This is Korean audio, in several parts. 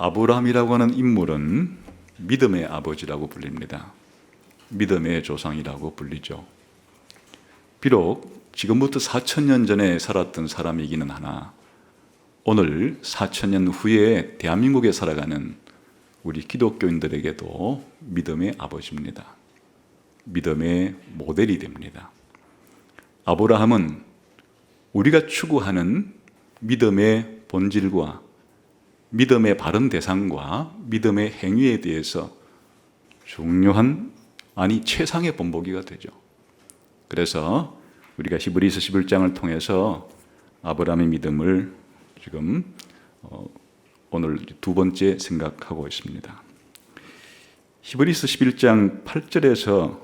아브라함이라고 하는 인물은 믿음의 아버지라고 불립니다. 믿음의 조상이라고 불리죠. 비록 지금부터 4,000년 전에 살았던 사람이기는 하나 오늘 4,000년 후에 대한민국에 살아가는 우리 기독교인들에게도 믿음의 아버지입니다. 믿음의 모델이 됩니다. 아브라함은 우리가 추구하는 믿음의 본질과 믿음의 바른 대상과 믿음의 행위에 대해서 중요한, 최상의 본보기가 되죠. 그래서 우리가 히브리서 11장을 통해서 아브라함의 믿음을 지금 오늘 두 번째 생각하고 있습니다. 히브리서 11장 8절에서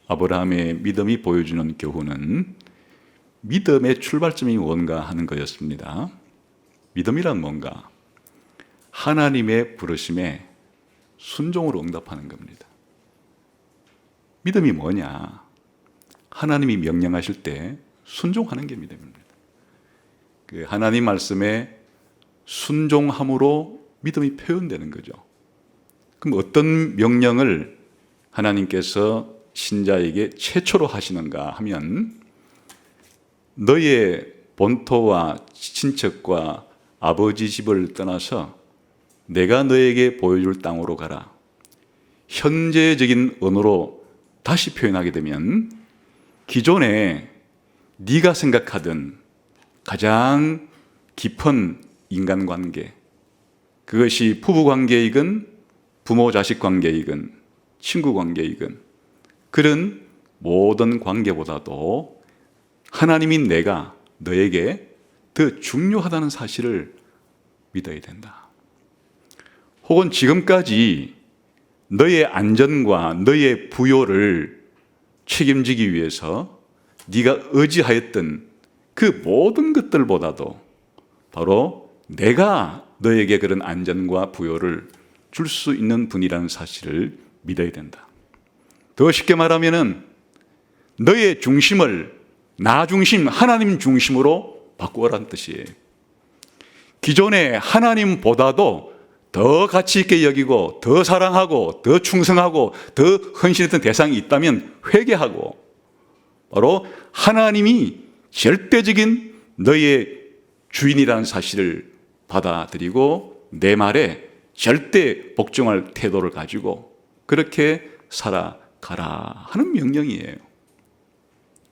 아브라함의 믿음이 보여주는 교훈은 믿음의 출발점이 뭔가 하는 거였습니다. 믿음이란 뭔가? 하나님의 부르심에 순종으로 응답하는 겁니다. 믿음이 뭐냐? 하나님이 명령하실 때 순종하는 게 믿음입니다. 그 하나님 말씀에 순종함으로 믿음이 표현되는 거죠. 그럼 어떤 명령을 하나님께서 신자에게 최초로 하시는가 하면 너의 본토와 친척과 아버지 집을 떠나서 내가 너에게 보여줄 땅으로 가라. 현재적인 언어로 다시 표현하게 되면 기존에 네가 생각하던 가장 깊은 인간관계, 그것이 부부관계이건 부모-자식 관계이건 친구관계이건 그런 모든 관계보다도 하나님이 내가 너에게 더 중요하다는 사실을 믿어야 된다. 혹은 지금까지 너의 안전과 너의 부요를 책임지기 위해서 네가 의지하였던 그 모든 것들보다도 바로 내가 너에게 그런 안전과 부요를 줄 수 있는 분이라는 사실을 믿어야 된다. 더 쉽게 말하면은 너의 중심을 나 중심, 하나님 중심으로 바꾸어라는 뜻이에요. 기존에 하나님보다도 더 가치 있게 여기고 더 사랑하고 더 충성하고 더 헌신했던 대상이 있다면 회개하고 바로 하나님이 절대적인 너의 주인이라는 사실을 받아들이고 내 말에 절대 복종할 태도를 가지고 그렇게 살아가라 하는 명령이에요.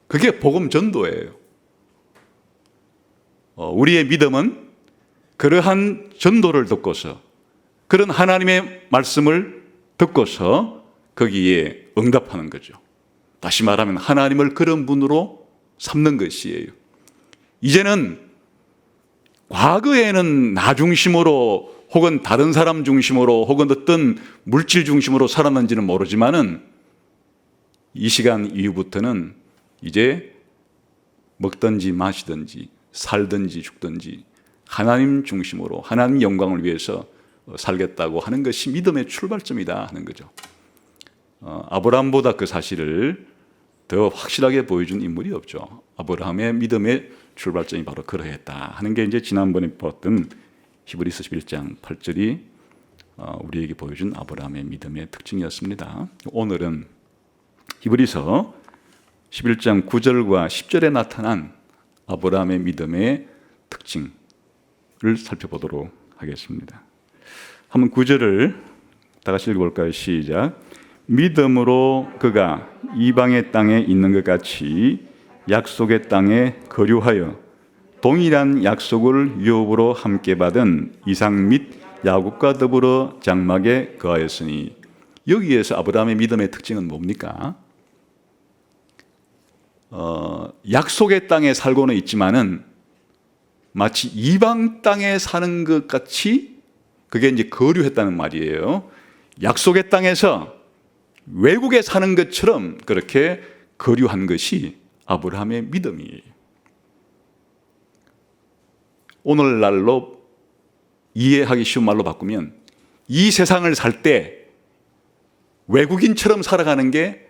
그게 복음 전도예요. 우리의 믿음은 그러한 전도를 듣고서 그런 하나님의 말씀을 듣고서 거기에 응답하는 거죠. 다시 말하면 하나님을 그런 분으로 삼는 것이에요. 이제는 과거에는 나 중심으로 혹은 다른 사람 중심으로 혹은 어떤 물질 중심으로 살았는지는 모르지만은 이 시간 이후부터는 이제 먹든지 마시든지 살든지 죽든지 하나님 중심으로 하나님 영광을 위해서 살겠다고 하는 것이 믿음의 출발점이다 하는 거죠. 아브라함보다 그 사실을 더 확실하게 보여준 인물이 없죠. 아브라함의 믿음의 출발점이 바로 그러했다 하는 게 이제 지난번에 봤던 히브리서 11장 8절이 우리에게 보여준 아브라함의 믿음의 특징이었습니다. 오늘은 히브리서 11장 9절과 10절에 나타난 아브라함의 믿음의 특징을 살펴보도록 하겠습니다. 한번 9절을 다 같이 읽어볼까요? 시작. 믿음으로 그가 이방의 땅에 있는 것 같이 약속의 땅에 거류하여 동일한 약속을 유업으로 함께 받은 이삭 및 야곱과 더불어 장막에 거하였으니 여기에서 아브라함의 믿음의 특징은 뭡니까? 약속의 땅에 살고는 있지만은 마치 이방 땅에 사는 것 같이 그게 이제 거류했다는 말이에요. 약속의 땅에서 외국에 사는 것처럼 그렇게 거류한 것이 아브라함의 믿음이에요. 오늘날로 이해하기 쉬운 말로 바꾸면 이 세상을 살 때 외국인처럼 살아가는 게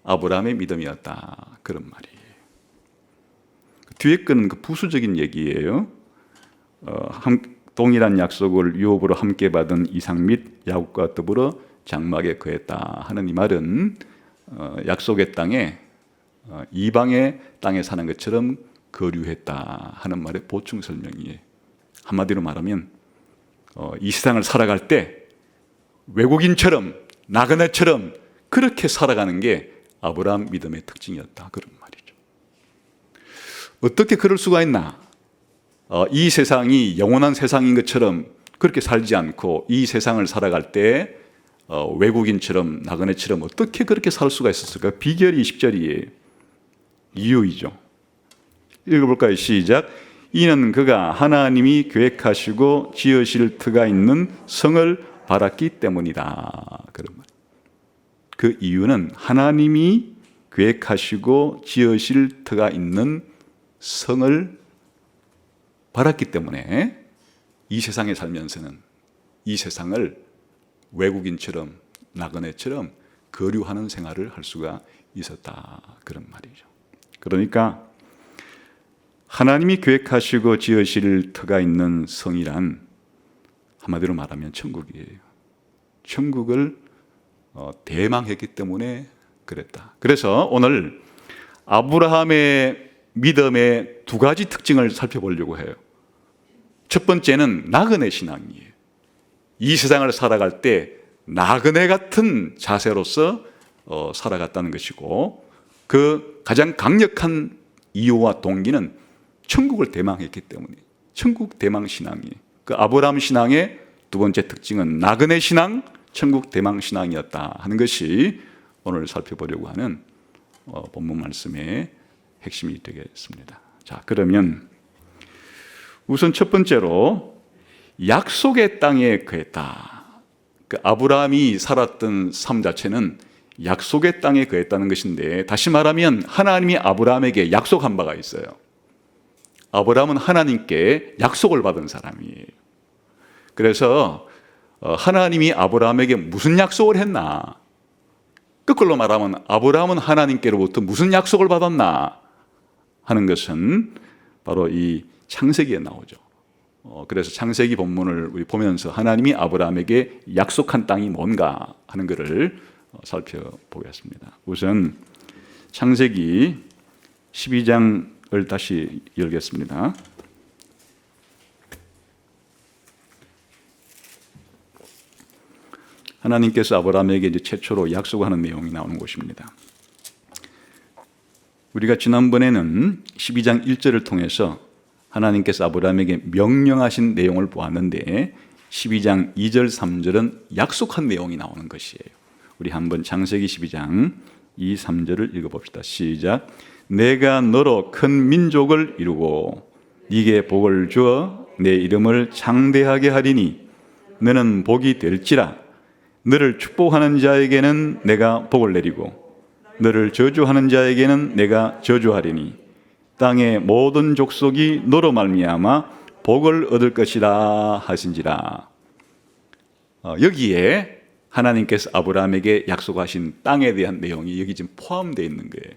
아브라함의 믿음이었다. 그런 말이에요. 뒤에 거는 그 부수적인 얘기예요. 동일한 약속을 유업으로 함께 받은 이삭 및 야곱과 더불어 장막에 거했다 하는 이 말은 약속의 땅에 이방의 땅에 사는 것처럼 거류했다 하는 말의 보충 설명이에요. 한마디로 말하면 이 세상을 살아갈 때 외국인처럼 나그네처럼 그렇게 살아가는 게 아브라함 믿음의 특징이었다, 그런 말이죠. 어떻게 그럴 수가 있나? 이 세상이 영원한 세상인 것처럼 그렇게 살지 않고 이 세상을 살아갈 때 외국인처럼 나그네처럼 어떻게 그렇게 살 수가 있었을까? 비결이 10절이에요. 이유이죠. 읽어볼까요? 시작. 이는 그가 하나님이 계획하시고 지으실 터가 있는 성을 바랐기 때문이다. 그런 말. 그 이유는 하나님이 계획하시고 지으실 터가 있는 성을 바랐기 때문에 이 세상에 살면서는 이 세상을 외국인처럼 나그네처럼 거류하는 생활을 할 수가 있었다, 그런 말이죠. 그러니까 하나님이 계획하시고 지으실 터가 있는 성이란 한마디로 말하면 천국이에요. 천국을 대망했기 때문에 그랬다. 그래서 오늘 아브라함의 믿음의 두 가지 특징을 살펴보려고 해요. 첫 번째는 나그네 신앙이에요. 이 세상을 살아갈 때 나그네 같은 자세로서 살아갔다는 것이고, 그 가장 강력한 이유와 동기는 천국을 대망했기 때문에 천국 대망 신앙이에요. 그 아브라함 신앙의 두 번째 특징은 나그네 신앙, 천국 대망 신앙이었다 하는 것이 오늘 살펴보려고 하는 본문 말씀의 핵심이 되겠습니다. 자, 그러면 우선 첫 번째로 약속의 땅에 거했다. 그 아브라함이 살았던 삶 자체는 약속의 땅에 거했다는 것인데, 다시 말하면 하나님이 아브라함에게 약속한 바가 있어요. 아브라함은 하나님께 약속을 받은 사람이에요. 그래서 하나님이 아브라함에게 무슨 약속을 했나? 거꾸로 말하면 아브라함은 하나님께로부터 무슨 약속을 받았나 하는 것은 바로 이 창세기에 나오죠. 그래서 창세기 본문을 우리 보면서 하나님이 아브라함에게 약속한 땅이 뭔가 하는 것을 살펴보겠습니다. 우선 창세기 12장을 다시 열겠습니다. 하나님께서 아브라함에게 이제 최초로 약속하는 내용이 나오는 곳입니다. 우리가 지난번에는 12장 1절을 통해서 하나님께서 아브라함에게 명령하신 내용을 보았는데, 12장 2절 3절은 약속한 내용이 나오는 것이에요. 우리 한번 창세기 12장 2, 3절을 읽어봅시다. 시작. 내가 너로 큰 민족을 이루고 네게 복을 주어 내 이름을 창대하게 하리니 너는 복이 될지라. 너를 축복하는 자에게는 내가 복을 내리고 너를 저주하는 자에게는 내가 저주하리니 땅의 모든 족속이 너로 말미암아 복을 얻을 것이라 하신지라. 여기에 하나님께서 아브라함에게 약속하신 땅에 대한 내용이 여기 지금 포함되어 있는 거예요.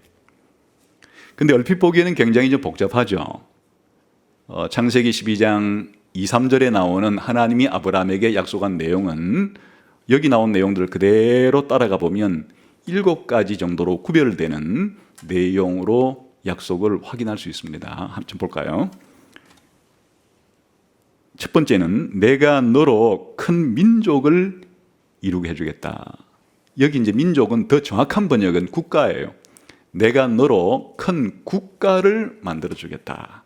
근데 얼핏 보기에는 굉장히 좀 복잡하죠. 창세기 12장 2, 3절에 나오는 하나님이 아브라함에게 약속한 내용은 여기 나온 내용들을 그대로 따라가 보면 7가지 정도로 구별되는 내용으로 약속을 확인할 수 있습니다. 한번 볼까요? 첫 번째는 내가 너로 큰 민족을 이루게 해주겠다. 여기 이제 민족은 더 정확한 번역은 국가예요. 내가 너로 큰 국가를 만들어주겠다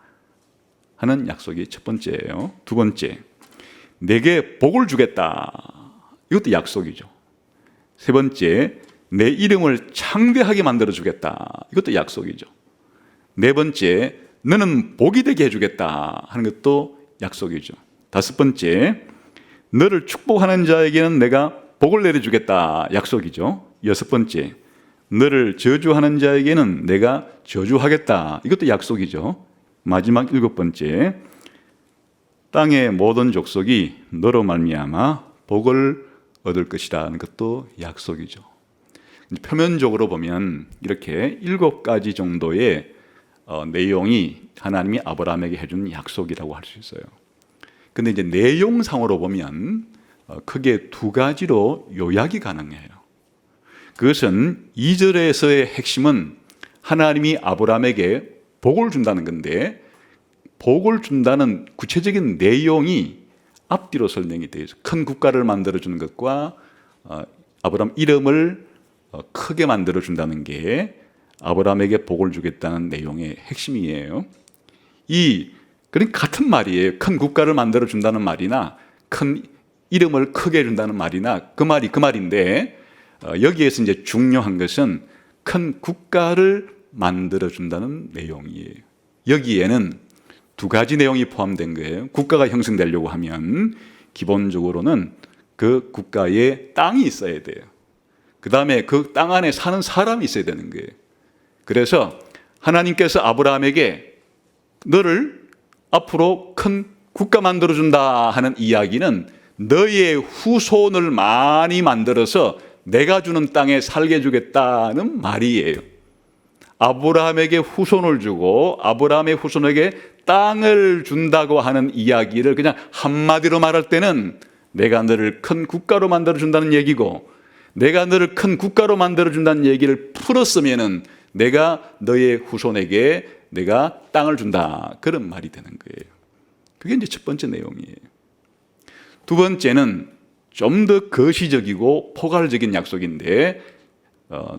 하는 약속이 첫 번째예요. 두 번째, 내게 복을 주겠다. 이것도 약속이죠. 세 번째, 내 이름을 창대하게 만들어주겠다. 이것도 약속이죠. 네 번째, 너는 복이 되게 해주겠다 하는 것도 약속이죠. 다섯 번째, 너를 축복하는 자에게는 내가 복을 내려주겠다. 약속이죠. 여섯 번째, 너를 저주하는 자에게는 내가 저주하겠다. 이것도 약속이죠. 마지막 7번째, 땅의 모든 족속이 너로 말미암아 복을 얻을 것이라는 것도 약속이죠. 표면적으로 보면 이렇게 7가지 정도의 내용이 하나님이 아브라함에게 해준 약속이라고 할 수 있어요. 근데 이제 내용상으로 보면 크게 두 가지로 요약이 가능해요. 그것은 2절에서의 핵심은 하나님이 아브라함에게 복을 준다는 건데, 복을 준다는 구체적인 내용이 앞뒤로 설명이 되어 있어요. 큰 국가를 만들어주는 것과 아브라함 이름을 크게 만들어준다는 게 아브라함에게 복을 주겠다는 내용의 핵심이에요. 그러니까 같은 말이에요. 큰 국가를 만들어준다는 말이나 큰 이름을 크게 해준다는 말이나 그 말인데, 여기에서 이제 중요한 것은 큰 국가를 만들어준다는 내용이에요. 여기에는 두 가지 내용이 포함된 거예요. 국가가 형성되려고 하면 기본적으로는 그 국가에 땅이 있어야 돼요. 그 다음에 그 땅 안에 사는 사람이 있어야 되는 거예요. 그래서 하나님께서 아브라함에게 너를 앞으로 큰 국가 만들어준다 하는 이야기는 너의 후손을 많이 만들어서 내가 주는 땅에 살게 해주겠다는 말이에요. 아브라함에게 후손을 주고 아브라함의 후손에게 땅을 준다고 하는 이야기를 그냥 한마디로 말할 때는 내가 너를 큰 국가로 만들어준다는 얘기고, 내가 너를 큰 국가로 만들어준다는 얘기를 풀었으면은 내가 너의 후손에게 내가 땅을 준다, 그런 말이 되는 거예요. 그게 이제 첫 번째 내용이에요. 두 번째는 좀 더 거시적이고 포괄적인 약속인데,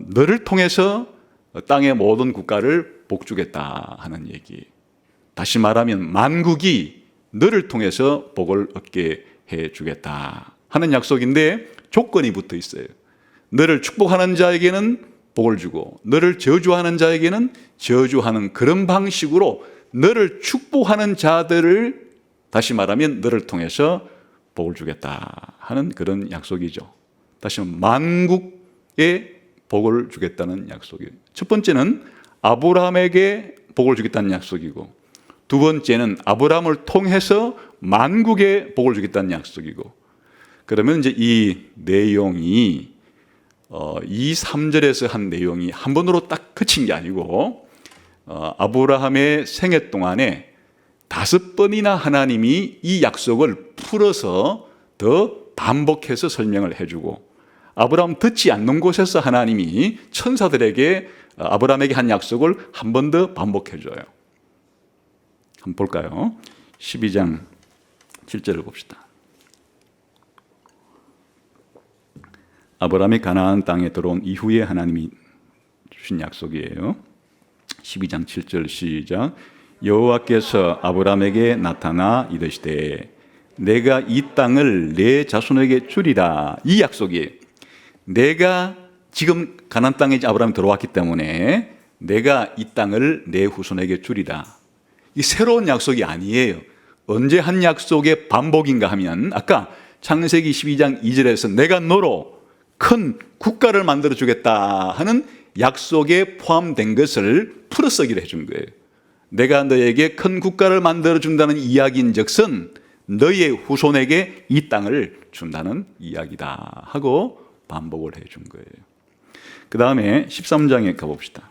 너를 통해서 땅의 모든 국가를 복주겠다 하는 얘기. 다시 말하면 만국이 너를 통해서 복을 얻게 해주겠다 하는 약속인데 조건이 붙어 있어요. 너를 축복하는 자에게는 복을 주고 너를 저주하는 자에게는 저주하는, 그런 방식으로 너를 축복하는 자들을, 다시 말하면 너를 통해서 복을 주겠다 하는 그런 약속이죠. 다시 말하면 만국에 복을 주겠다는 약속이에요. 첫 번째는 아브라함에게 복을 주겠다는 약속이고, 두 번째는 아브라함을 통해서 만국에 복을 주겠다는 약속이고, 그러면 이제 이 내용이 2, 3절에서 한 내용이 한 번으로 딱 그친 게 아니고 아브라함의 생애 동안에 5번이나 하나님이 이 약속을 풀어서 더 반복해서 설명을 해주고, 아브라함 듣지 않는 곳에서 하나님이 천사들에게 아브라함에게 한 약속을 한 번 더 반복해줘요. 한번 볼까요? 12장 7절을 봅시다. 아브라함이 가나안 땅에 들어온 이후에 하나님이 주신 약속이에요. 12장 7절 시작. 여호와께서 아브라함에게 나타나 이르시되 내가 이 땅을 내 자손에게 주리라. 이 약속이에요. 내가 지금 가나안 땅에 아브라함이 들어왔기 때문에 내가 이 땅을 내 후손에게 주리라. 이 새로운 약속이 아니에요. 언제 한 약속의 반복인가 하면 아까 창세기 12장 2절에서 내가 너로 큰 국가를 만들어 주겠다 하는 약속에 포함된 것을 풀어쓰기를 해준 거예요. 내가 너에게 큰 국가를 만들어 준다는 이야기인즉슨 너의 후손에게 이 땅을 준다는 이야기다 하고 반복을 해준 거예요. 그 다음에 13장에 가봅시다.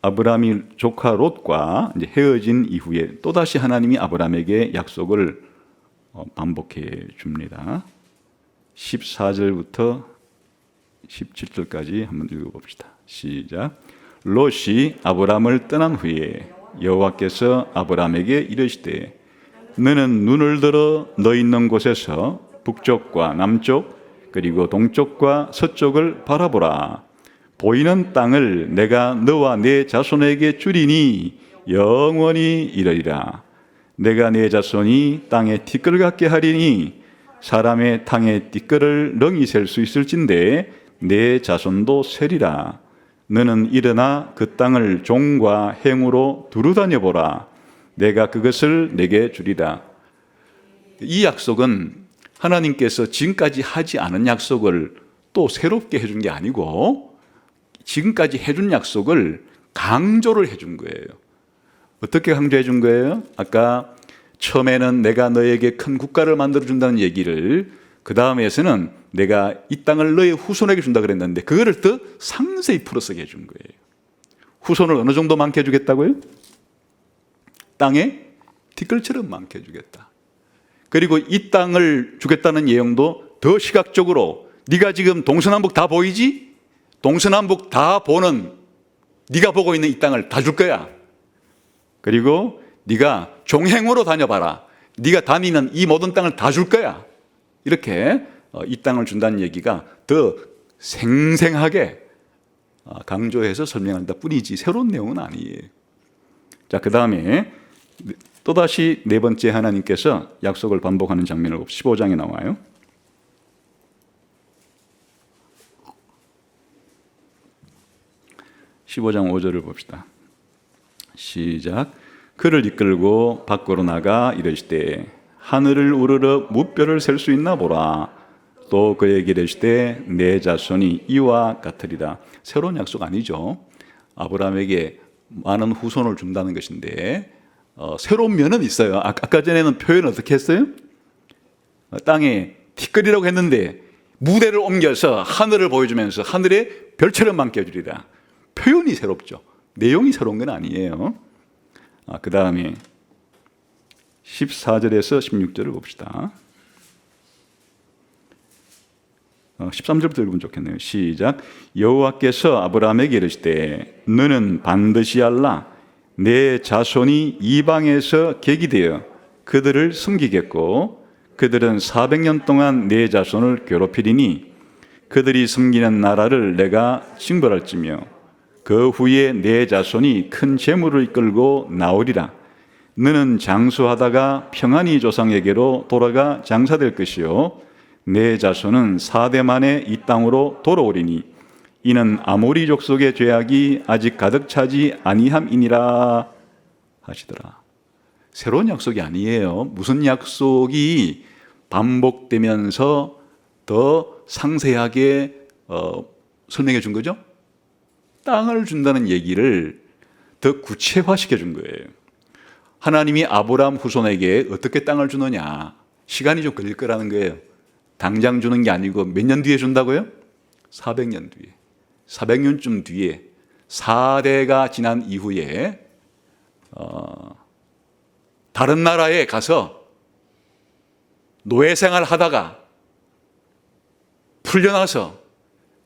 아브라함이 조카 롯과 이제 헤어진 이후에 또다시 하나님이 아브라함에게 약속을 반복해 줍니다. 14절부터 17절까지 한번 읽어봅시다. 시작. 롯이 아브라함을 떠난 후에 여호와께서 아브라함에게 이르시되 너는 눈을 들어 너 있는 곳에서 북쪽과 남쪽 그리고 동쪽과 서쪽을 바라보라. 보이는 땅을 내가 너와 내 자손에게 주리니 영원히 이르리라. 내가 내 자손이 땅에 티끌 같게 하리니 사람의 땅에 티끌을 능히 셀 수 있을진데 내 자손도 세리라. 너는 일어나 그 땅을 종과 행으로 두루다녀 보라. 내가 그것을 내게 주리라. 이 약속은 하나님께서 지금까지 하지 않은 약속을 또 새롭게 해준 게 아니고 지금까지 해준 약속을 강조를 해준 거예요. 어떻게 강조해 준 거예요? 아까 처음에는 내가 너에게 큰 국가를 만들어준다는 얘기를, 그 다음에서는 내가 이 땅을 너의 후손에게 준다 그랬는데 그거를 더 상세히 풀어서 해준 거예요. 후손을 어느 정도 많게 해주겠다고요? 땅에 티끌처럼 많게 주겠다. 그리고 이 땅을 주겠다는 예언도 더 시각적으로 네가 지금 동서남북 다 보이지? 동서남북 다 보는 네가 보고 있는 이 땅을 다 줄 거야. 그리고 네가 종행으로 다녀봐라. 네가 다니는 이 모든 땅을 다 줄 거야. 이렇게 이 땅을 준다는 얘기가 더 생생하게 강조해서 설명한다 뿐이지 새로운 내용은 아니에요. 자, 그 다음에 또다시 네 번째 하나님께서 약속을 반복하는 장면을 15장에 나와요. 15장 5절을 봅시다. 시작. 그를 이끌고 밖으로 나가 이르시되 하늘을 우러러 무뼈를 셀 수 있나 보라. 또 그에게 이르시되 내 자손이 이와 같으리라. 새로운 약속 아니죠. 아브라함에게 많은 후손을 준다는 것인데 새로운 면은 있어요. 아까 전에는 표현 어떻게 했어요? 땅에 티끌이라고 했는데 무대를 옮겨서 하늘을 보여주면서 하늘에 별처럼 많게 해주리라. 표현이 새롭죠. 내용이 새로운 건 아니에요. 그 다음에 14절에서 16절을 봅시다. 13절부터 읽으면 좋겠네요. 시작. 여호와께서 아브라함에게 이르시되 너는 반드시 알라. 내 자손이 이방에서 객이 되어 그들을 숨기겠고 그들은 400년 동안 내 자손을 괴롭히리니 그들이 숨기는 나라를 내가 징벌할지며 그 후에 내 자손이 큰 재물을 이끌고 나오리라. 너는 장수하다가 평안히 조상에게로 돌아가 장사될 것이요 내 자손은 4대 만에 이 땅으로 돌아오리니 이는 아모리 족속의 죄악이 아직 가득 차지 아니함이니라 하시더라. 새로운 약속이 아니에요. 무슨 약속이 반복되면서 더 상세하게 설명해 준 거죠? 땅을 준다는 얘기를 더 구체화시켜 준 거예요. 하나님이 아브라함 후손에게 어떻게 땅을 주느냐, 시간이 좀 걸릴 거라는 거예요. 당장 주는 게 아니고 몇 년 뒤에 준다고요? 400년 뒤에. 400년쯤 뒤에 4대가 지난 이후에 다른 나라에 가서 노예 생활 하다가 풀려나서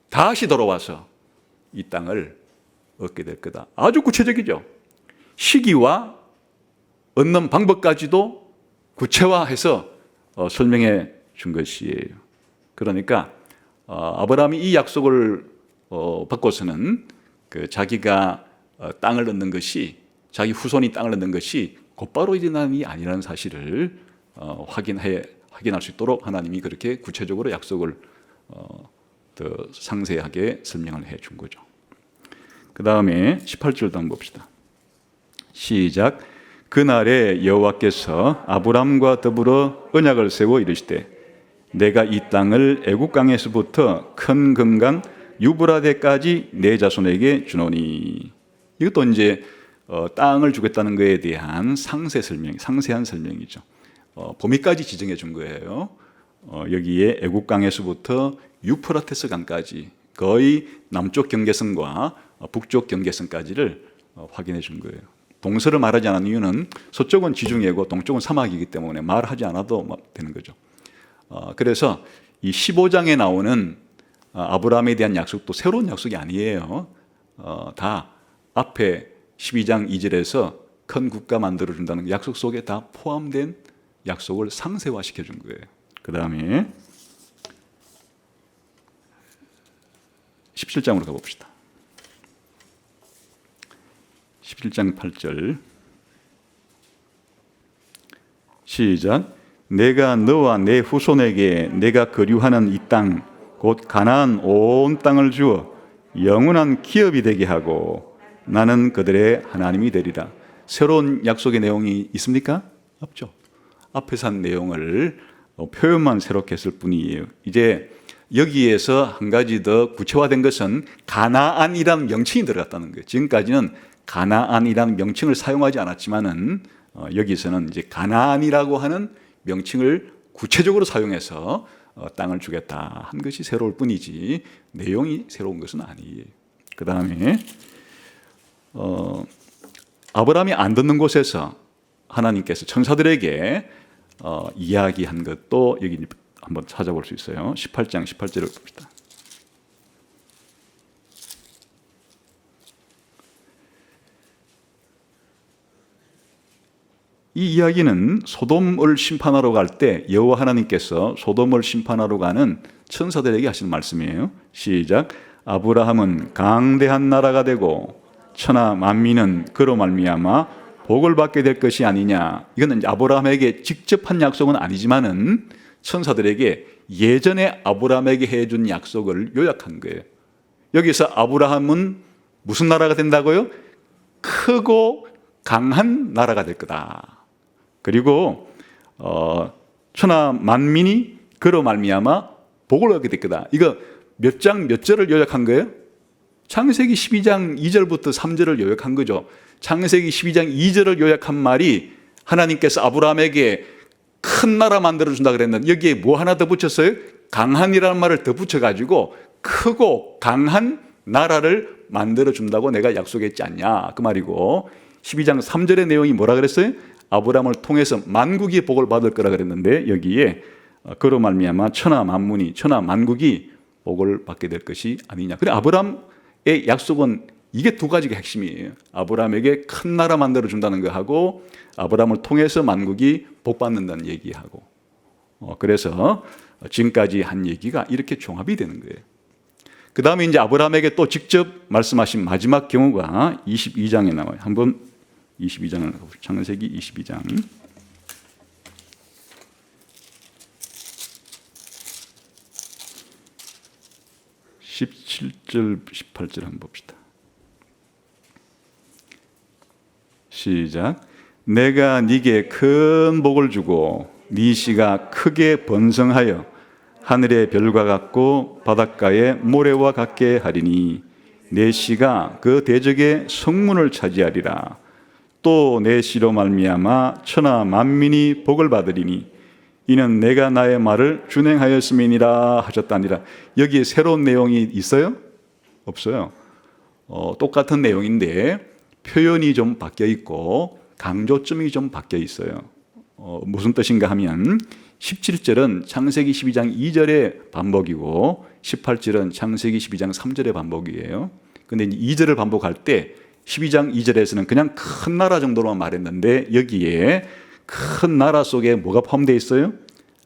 다시 돌아와서 이 땅을 얻게 될 거다. 아주 구체적이죠. 시기와 얻는 방법까지도 구체화해서 설명해 준 것이에요. 그러니까 아브라함이 이 약속을 받고서는 자기가 땅을 얻는 것이, 자기 후손이 땅을 얻는 것이 곧바로 일어나는 일이 아니라는 사실을 확인할 수 있도록 하나님이 그렇게 구체적으로 약속을 더 상세하게 설명을 해 준 거죠. 그 다음에 18절도 한번 봅시다. 시작. 그날에 여호와께서 아브람과 더불어 언약을 세워 이르시되 내가 이 땅을 애국 강에서부터 큰 금강 유브라데까지 내 자손에게 주노니. 이것도 이제 땅을 주겠다는 것에 대한 상세한 설명이죠. 범위까지 지정해 준 거예요. 여기에 애국 강에서부터 유프라테스 강까지 거의 남쪽 경계선과 북쪽 경계선까지를 확인해 준 거예요. 동서를 말하지 않은 이유는 서쪽은 지중해고 동쪽은 사막이기 때문에 말하지 않아도 되는 거죠. 그래서 이 15장에 나오는 아브라함에 대한 약속도 새로운 약속이 아니에요. 다 앞에 12장 2절에서 큰 국가 만들어준다는 약속 속에 다 포함된 약속을 상세화시켜 준 거예요. 그 다음에 17장으로 가봅시다. 17장 8절 시작. 내가 너와 내 후손에게 내가 거류하는 이 땅 곧 가나안 온 땅을 주어 영원한 기업이 되게 하고 나는 그들의 하나님이 되리라. 새로운 약속의 내용이 있습니까? 없죠. 앞에서 한 내용을 표현만 새롭게 했을 뿐이에요. 이제 여기에서 한 가지 더 구체화된 것은 가나안이라는 명칭이 들어갔다는 거예요. 지금까지는 가나안이라는 명칭을 사용하지 않았지만은 여기서는 이제 가나안이라고 하는 명칭을 구체적으로 사용해서 땅을 주겠다 한 것이 새로울 뿐이지 내용이 새로운 것은 아니에요. 그 다음에 아브라함이 안 듣는 곳에서 하나님께서 천사들에게 이야기한 것도 여기 한번 찾아볼 수 있어요. 18장 18절을 봅시다. 이 이야기는 소돔을 심판하러 갈 때 여호와 하나님께서 소돔을 심판하러 가는 천사들에게 하시는 말씀이에요. 시작. 아브라함은 강대한 나라가 되고 천하 만민은 그로 말미암아 복을 받게 될 것이 아니냐. 이거는 이제 아브라함에게 직접 한 약속은 아니지만은 천사들에게 예전에 아브라함에게 해준 약속을 요약한 거예요. 여기서 아브라함은 무슨 나라가 된다고요? 크고 강한 나라가 될 거다. 그리고 천하 만민이 그로 말미암아 복을 얻게 될 거다. 이거 몇 장 몇 절을 요약한 거예요? 창세기 12장 2절부터 3절을 요약한 거죠. 창세기 12장 2절을 요약한 말이 하나님께서 아브라함에게 큰 나라 만들어준다 그랬는데 여기에 뭐 하나 더 붙였어요? 강한이라는 말을 더 붙여가지고 크고 강한 나라를 만들어준다고 내가 약속했지 않냐 그 말이고, 12장 3절의 내용이 뭐라 그랬어요? 아브라함을 통해서 만국이 복을 받을 거라 그랬는데 여기에 그로 말미암아 천하 만문이 천하 만국이 복을 받게 될 것이 아니냐. 그래 아브라함의 약속은 이게 두 가지가 핵심이에요. 아브라함에게 큰 나라 만들어 준다는 거 하고 아브라함을 통해서 만국이 복 받는다는 얘기하고, 그래서 지금까지 한 얘기가 이렇게 종합이 되는 거예요. 그 다음에 이제 아브라함에게 또 직접 말씀하신 마지막 경우가 22장에 나와요. 한번 22장을 창세기 22장 17절 18절 한번 봅시다. 시작. 내가 네게 큰 복을 주고 네 씨가 크게 번성하여 하늘의 별과 같고 바닷가의 모래와 같게 하리니 내 씨가 그 대적의 성문을 차지하리라. 또 내 씨로 말미암아 천하 만민이 복을 받으리니 이는 내가 나의 말을 준행하였음이니라 하셨다니라. 여기에 새로운 내용이 있어요? 없어요. 똑같은 내용인데 표현이 좀 바뀌어 있고 강조점이 좀 바뀌어 있어요. 무슨 뜻인가 하면 17절은 창세기 12장 2절의 반복이고 18절은 창세기 12장 3절의 반복이에요. 근데 이제 2절을 반복할 때 12장 2절에서는 그냥 큰 나라 정도로만 말했는데 여기에 큰 나라 속에 뭐가 포함되어 있어요?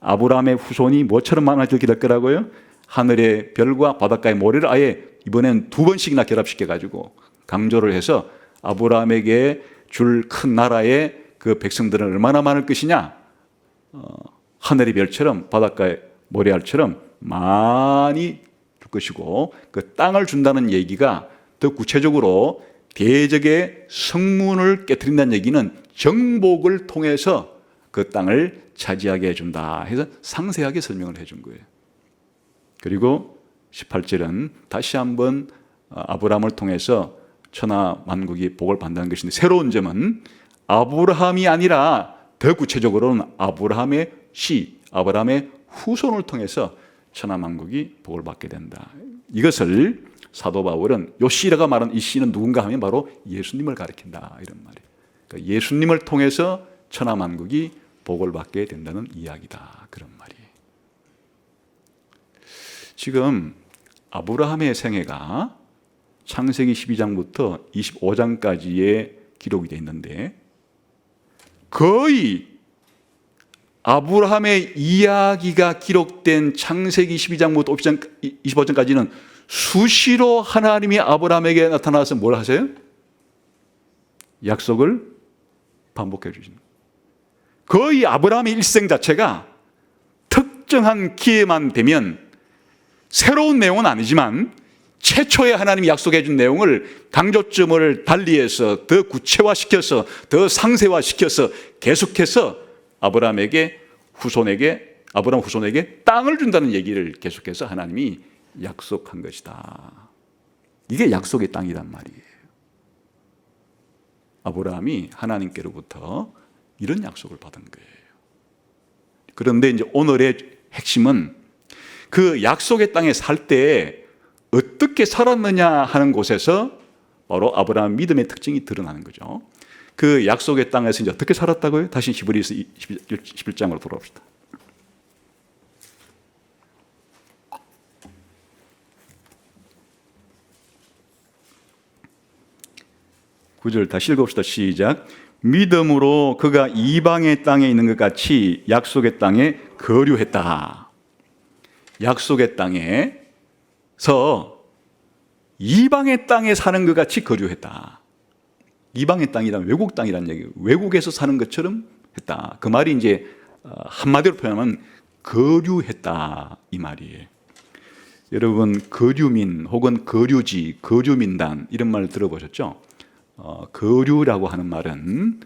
아브라함의 후손이 뭐처럼 많아지게 될 거라고요? 하늘의 별과 바닷가의 모래를 아예 이번엔 두 번씩이나 결합시켜가지고 강조를 해서 아브라함에게 줄 큰 나라의 그 백성들은 얼마나 많을 것이냐? 하늘의 별처럼 바닷가의 모래알처럼 많이 줄 것이고, 그 땅을 준다는 얘기가 더 구체적으로 대적의 성문을 깨트린다는 얘기는 정복을 통해서 그 땅을 차지하게 해준다 해서 상세하게 설명을 해준 거예요. 그리고 18절은 다시 한번 아브라함을 통해서 천하 만국이 복을 받는다는 것인데, 새로운 점은 아브라함이 아니라 더 구체적으로는 아브라함의 씨, 아브라함의 후손을 통해서 천하 만국이 복을 받게 된다. 이것을 사도 바울은 요 씨라가 말하는 이 씨는 누군가 하면 바로 예수님을 가리킨다 이런 말이에요. 그러니까 예수님을 통해서 천하 만국이 복을 받게 된다는 이야기다 그런 말이에요. 지금 아브라함의 생애가 창세기 12장부터 25장까지의 기록이 되어 있는데 거의 아브라함의 이야기가 기록된 창세기 12장부터 25장까지는 수시로 하나님이 아브라함에게 나타나서 뭘 하세요? 약속을 반복해 주시는 거예요. 거의 아브라함의 일생 자체가 특정한 기회만 되면 새로운 내용은 아니지만 최초에 하나님이 약속해 준 내용을 강조점을 달리해서 더 구체화시켜서 더 상세화시켜서 계속해서 아브라함 후손에게 땅을 준다는 얘기를 계속해서 하나님이 약속한 것이다. 이게 약속의 땅이란 말이에요. 아브라함이 하나님께로부터 이런 약속을 받은 거예요. 그런데 이제 오늘의 핵심은 그 약속의 땅에 살 때 어떻게 살았느냐 하는 곳에서 바로 아브라함 믿음의 특징이 드러나는 거죠. 그 약속의 땅에서 이제 어떻게 살았다고요? 다시 히브리서 11장으로 돌아옵시다. 구절 다시 읽읍시다. 시작. 믿음으로 그가 이방의 땅에 있는 것 같이 약속의 땅에 거류했다. 약속의 땅에서 이방의 땅에 사는 것 같이 거류했다. 이방의 땅이란 외국 땅이란 얘기예요. 외국에서 사는 것처럼 했다. 그 말이 이제 한마디로 표현하면 거류했다 이 말이에요. 여러분 거류민 혹은 거류지, 거류민단 이런 말 들어보셨죠? 거류라고 하는 말은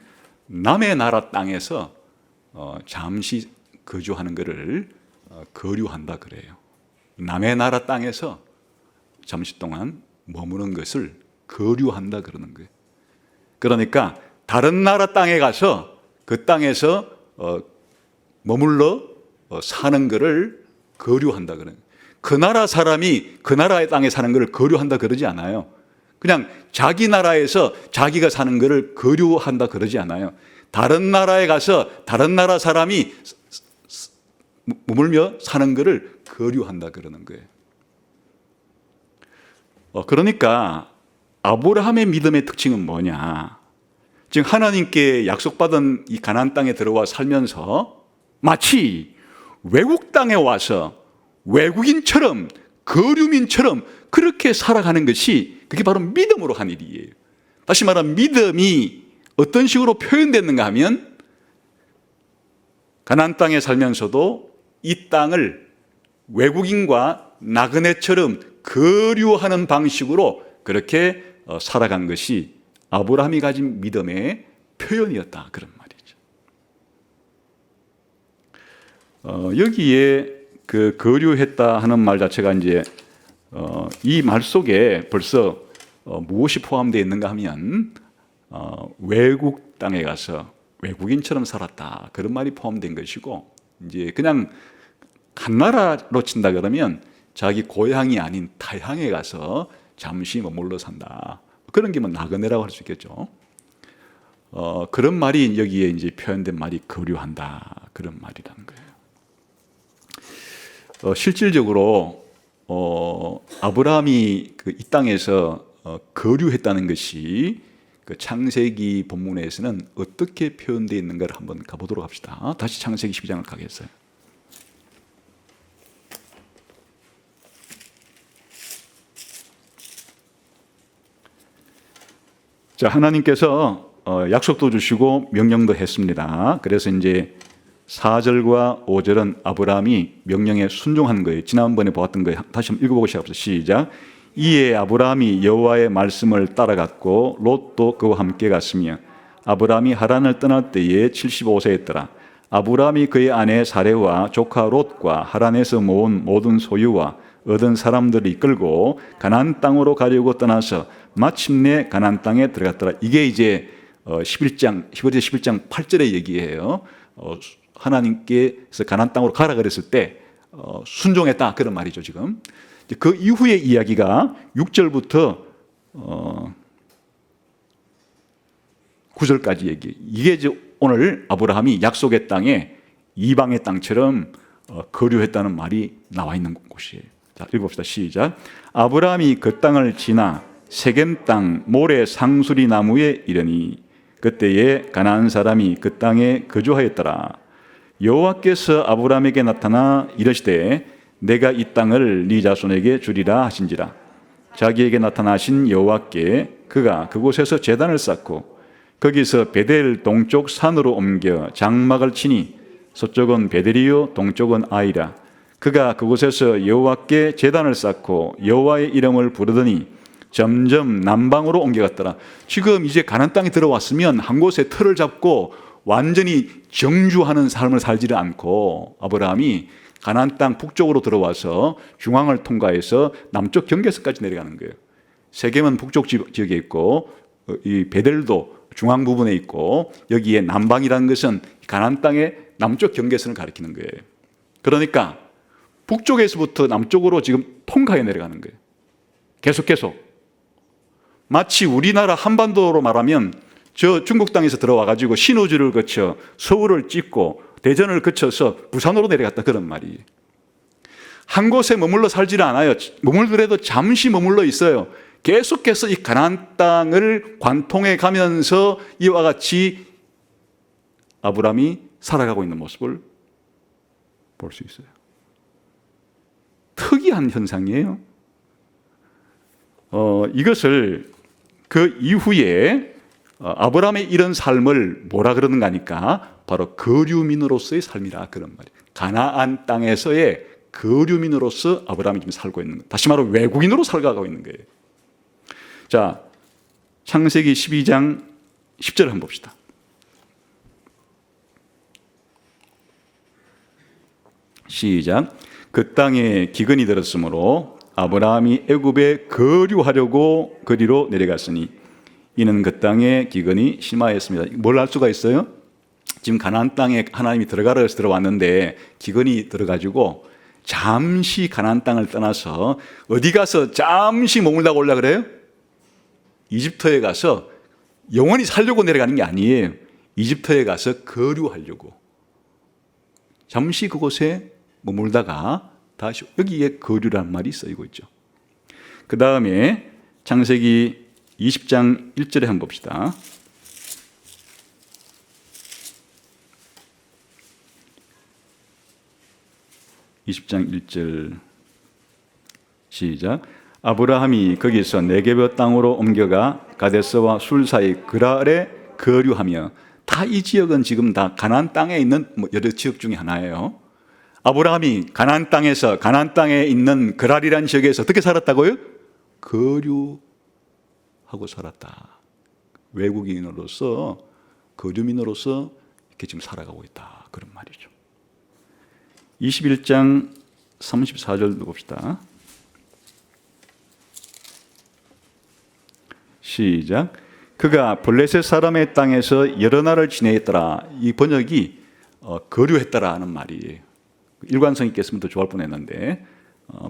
남의 나라 땅에서 잠시 거주하는 것을 거류한다 그래요. 남의 나라 땅에서 잠시 동안 머무는 것을 거류한다 그러는 거예요. 그러니까 다른 나라 땅에 가서 그 땅에서 머물러 사는 것을 거류한다 그러는 거예요. 그 나라 사람이 그 나라의 땅에 사는 것을 거류한다 그러지 않아요. 그냥 자기 나라에서 자기가 사는 것을 거류한다 그러지 않아요. 다른 나라에 가서 다른 나라 사람이 머물며 사는 것을 거류한다 그러는 거예요. 그러니까 아브라함의 믿음의 특징은 뭐냐? 지금 하나님께 약속받은 이 가나안 땅에 들어와 살면서 마치 외국 땅에 와서 외국인처럼 거류민처럼 그렇게 살아가는 것이 그게 바로 믿음으로 한 일이에요. 다시 말하면 믿음이 어떤 식으로 표현됐는가 하면 가나안 땅에 살면서도 이 땅을 외국인과 나그네처럼 거류하는 방식으로 그렇게 살아간 것이 아브라함이 가진 믿음의 표현이었다 그런 말이죠. 여기에 그 거류했다 하는 말 자체가 이제 이 말 속에 벌써 무엇이 포함되어 있는가 하면 외국 땅에 가서 외국인처럼 살았다 그런 말이 포함된 것이고, 이제 그냥 한 나라로 친다 그러면 자기 고향이 아닌 타향에 가서 잠시 머물러 산다 그런 게 뭐 나그네라고 할 수 있겠죠. 그런 말이 여기에 이제 표현된 말이 거류한다 그런 말이라는 거예요. 실질적으로 아브라함이 이 땅에서 거류했다는 것이 그 창세기 본문에서는 어떻게 표현되어 있는가를 한번 가보도록 합시다. 다시 창세기 12장을 가겠어요. 자, 하나님께서 약속도 주시고 명령도 했습니다. 그래서 이제 4절과 5절은 아브라함이 명령에 순종한 거예요. 지난번에 보았던 거예요. 다시 한번 읽어보고 시작합시다. 시작. 이에 아브라함이 여호와의 말씀을 따라갔고 롯도 그와 함께 갔으며 아브라함이 하란을 떠날 때에 75세였더라. 아브라함이 그의 아내 사레와 조카 롯과 하란에서 모은 모든 소유와 얻은 사람들을 이끌고 가나안 땅으로 가려고 떠나서 마침내 가나안 땅에 들어갔더라. 이게 이제 11장 8절의 얘기예요. 하나님께서 가나안 땅으로 가라 그랬을 때 순종했다 그런 말이죠. 지금 그 이후의 이야기가 6절부터 9절까지 얘기. 이게 이제 오늘 아브라함이 약속의 땅에 이방의 땅처럼 거류했다는 말이 나와 있는 곳이에요. 자, 읽어봅시다. 시작. 아브라함이 그 땅을 지나 세겜 땅 모래 상수리 나무에 이르니 그때에 가나안 사람이 그 땅에 거주하였더라. 여호와께서 아브라함에게 나타나 이르시되 내가 이 땅을 네 자손에게 주리라 하신지라. 자기에게 나타나신 여호와께 그가 그곳에서 제단을 쌓고 거기서 베델 동쪽 산으로 옮겨 장막을 치니 서쪽은 베델이요 동쪽은 아이라. 그가 그곳에서 여호와께 제단을 쌓고 여호와의 이름을 부르더니 점점 남방으로 옮겨갔더라. 지금 이제 가나안 땅에 들어왔으면 한 곳에 틀을 잡고 완전히 정주하는 삶을 살지를 않고 아브라함이 가나안 땅 북쪽으로 들어와서 중앙을 통과해서 남쪽 경계선까지 내려가는 거예요. 세겜은 북쪽 지역에 있고 이 베델도 중앙 부분에 있고 여기에 남방이라는 것은 가나안 땅의 남쪽 경계선을 가리키는 거예요. 그러니까 북쪽에서부터 남쪽으로 지금 통과해 내려가는 거예요. 계속 마치 우리나라 한반도로 말하면 저 중국 땅에서 들어와 가지고 신우주를 거쳐 서울을 찍고 대전을 거쳐서 부산으로 내려갔다 그런 말이에요. 한 곳에 머물러 살지는 않아요. 머물더라도 잠시 머물러 있어요. 계속해서 이 가나안 땅을 관통해 가면서 이와 같이 아브라함이 살아가고 있는 모습을 볼 수 있어요. 특이한 현상이에요. 이것을 그 이후에 아브라함의 이런 삶을 뭐라 그러는가 하니까 바로 거류민으로서의 삶이라 그런 말이에요. 가나안 땅에서의 거류민으로서 아브라함이 지금 살고 있는 거예요. 다시 말해 외국인으로 살아가고 있는 거예요. 자, 창세기 12장 10절을 한번 봅시다. 시작. 그 땅에 기근이 들었으므로 아브라함이 애굽에 거류하려고 그리로 내려갔으니 이는 그 땅에 기근이 심하였습니다. 뭘 알 수가 있어요? 지금 가나안 땅에 하나님이 들어가라 해서 들어왔는데 기근이 들어가지고 잠시 가나안 땅을 떠나서 어디 가서 잠시 머물다가 올라 그래요? 이집트에 가서 영원히 살려고 내려가는 게 아니에요. 이집트에 가서 거류하려고. 잠시 그곳에 머물다가 다시 여기에 거류라는 말이 쓰이고 있죠. 그 다음에 창세기 20장 1절에 한번 봅시다. (20장 1절) 시작. 아브라함이 거기서 네게브 땅으로 옮겨가 가데스와 술 사이 그랄에 거류하며, 다 이 지역은 지금 다 가나안 땅에 있는 여러 지역 중에 하나예요. 아브라함이 가나안 땅에서 가나안 땅에 있는 그랄이라는 지역에서 어떻게 살았다고요? 거류하고 살았다. 외국인으로서 거류민으로서 이렇게 지금 살아가고 있다 그런 말이죠. 21장 34절 봅시다. 시작. 그가 블레셋 사람의 땅에서 여러 날을 지내있더라. 이 번역이 거류했더라는 말이에요. 일관성 있게 했으면 더 좋을 뻔했는데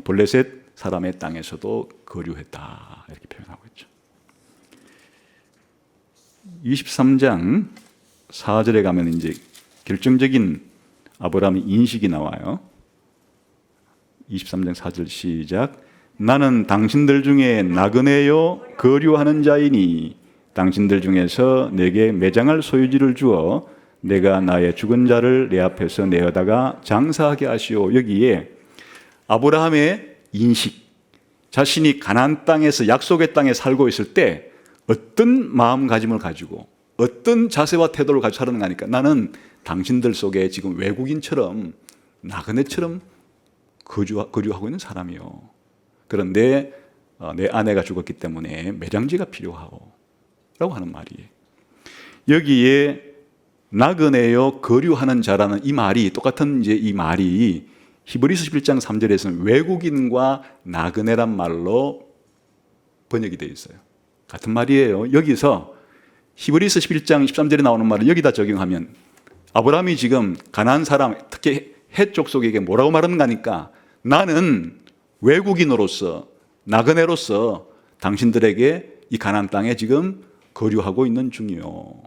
블레셋 사람의 땅에서도 거류했다 이렇게 표현하고 있죠. 23장 4절에 가면 이제 결정적인 아브라함의 인식이 나와요. 23장 4절 시작. 나는 당신들 중에 나그네요 거류하는 자이니 당신들 중에서 내게 매장할 소유지를 주어 내가 나의 죽은 자를 내 앞에서 내어다가 장사하게 하시오. 여기에 아브라함의 인식, 자신이 가나안 땅에서 약속의 땅에 살고 있을 때 어떤 마음가짐을 가지고 어떤 자세와 태도를 가지고 살았는가 하니까 나는 당신들 속에 지금 외국인처럼 나그네처럼 거주하고 있는 사람이요. 그런데 내 아내가 죽었기 때문에 매장지가 필요하고 라고 하는 말이에요. 여기에 나그네요 거류하는 자라는 이 말이 똑같은 이제 이 말이 히브리서 11장 3절에서는 외국인과 나그네란 말로 번역이 되어 있어요. 같은 말이에요. 여기서 히브리서 11장 13절에 나오는 말을 여기다 적용하면 아브라함이 지금 가나안 사람, 특히 헷 족속에게 뭐라고 말하는가 하니까 나는 외국인으로서 나그네로서 당신들에게 이 가나안 땅에 지금 거류하고 있는 중이요.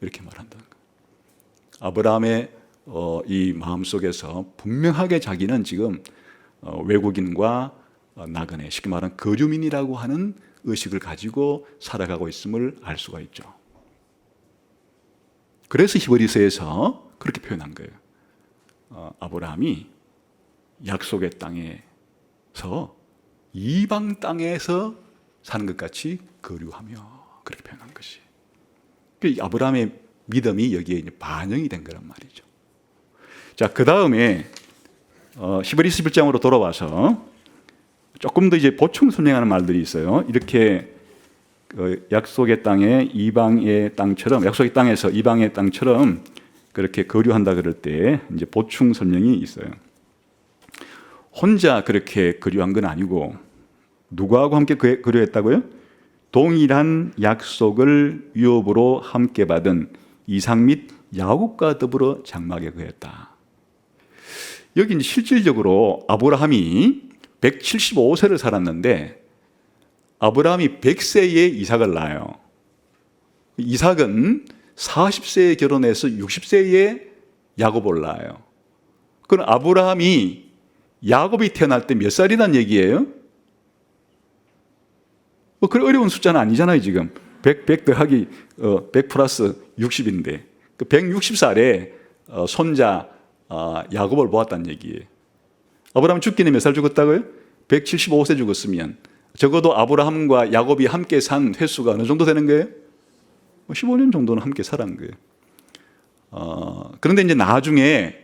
이렇게 말한다는 거예요. 아브라함의 이 마음속에서 분명하게 자기는 지금 외국인과 나그네, 쉽게 말하는 거류민이라고 하는 의식을 가지고 살아가고 있음을 알 수가 있죠. 그래서 히브리서에서 그렇게 표현한 거예요. 아브라함이 약속의 땅에서 이방 땅에서 사는 것 같이 거류하며 그렇게 표현한 것이. 아브라함의 믿음이 여기에 이제 반영이 된 거란 말이죠. 자, 그 다음에 히브리서 11장으로 돌아와서 조금 더 이제 보충 설명하는 말들이 있어요. 이렇게 약속의 땅에 이방의 땅처럼, 약속의 땅에서 이방의 땅처럼 그렇게 거류한다 그럴 때 이제 보충 설명이 있어요. 혼자 그렇게 거류한 건 아니고 누구하고 함께 거류했다고요? 동일한 약속을 유업으로 함께 받은 이삭 및 야곱과 더불어 장막에 거했다. 여기 실질적으로 아브라함이 175세를 살았는데 아브라함이 100세에 이삭을 낳아요. 이삭은 40세에 결혼해서 60세에 야곱을 낳아요. 그럼 아브라함이 야곱이 태어날 때 몇 살이란 얘기예요? 그래 어려운 숫자는 아니잖아요. 지금 100 더하기 100 플러스 60인데 그 160살에 손자 야곱을 보았다는 얘기예요. 아브라함 죽기 전에 몇 살 죽었다고요? 175세 죽었으면 적어도 아브라함과 야곱이 함께 산 횟수가 어느 정도 되는 거예요? 15년 정도는 함께 살은 거예요. 그런데 이제 나중에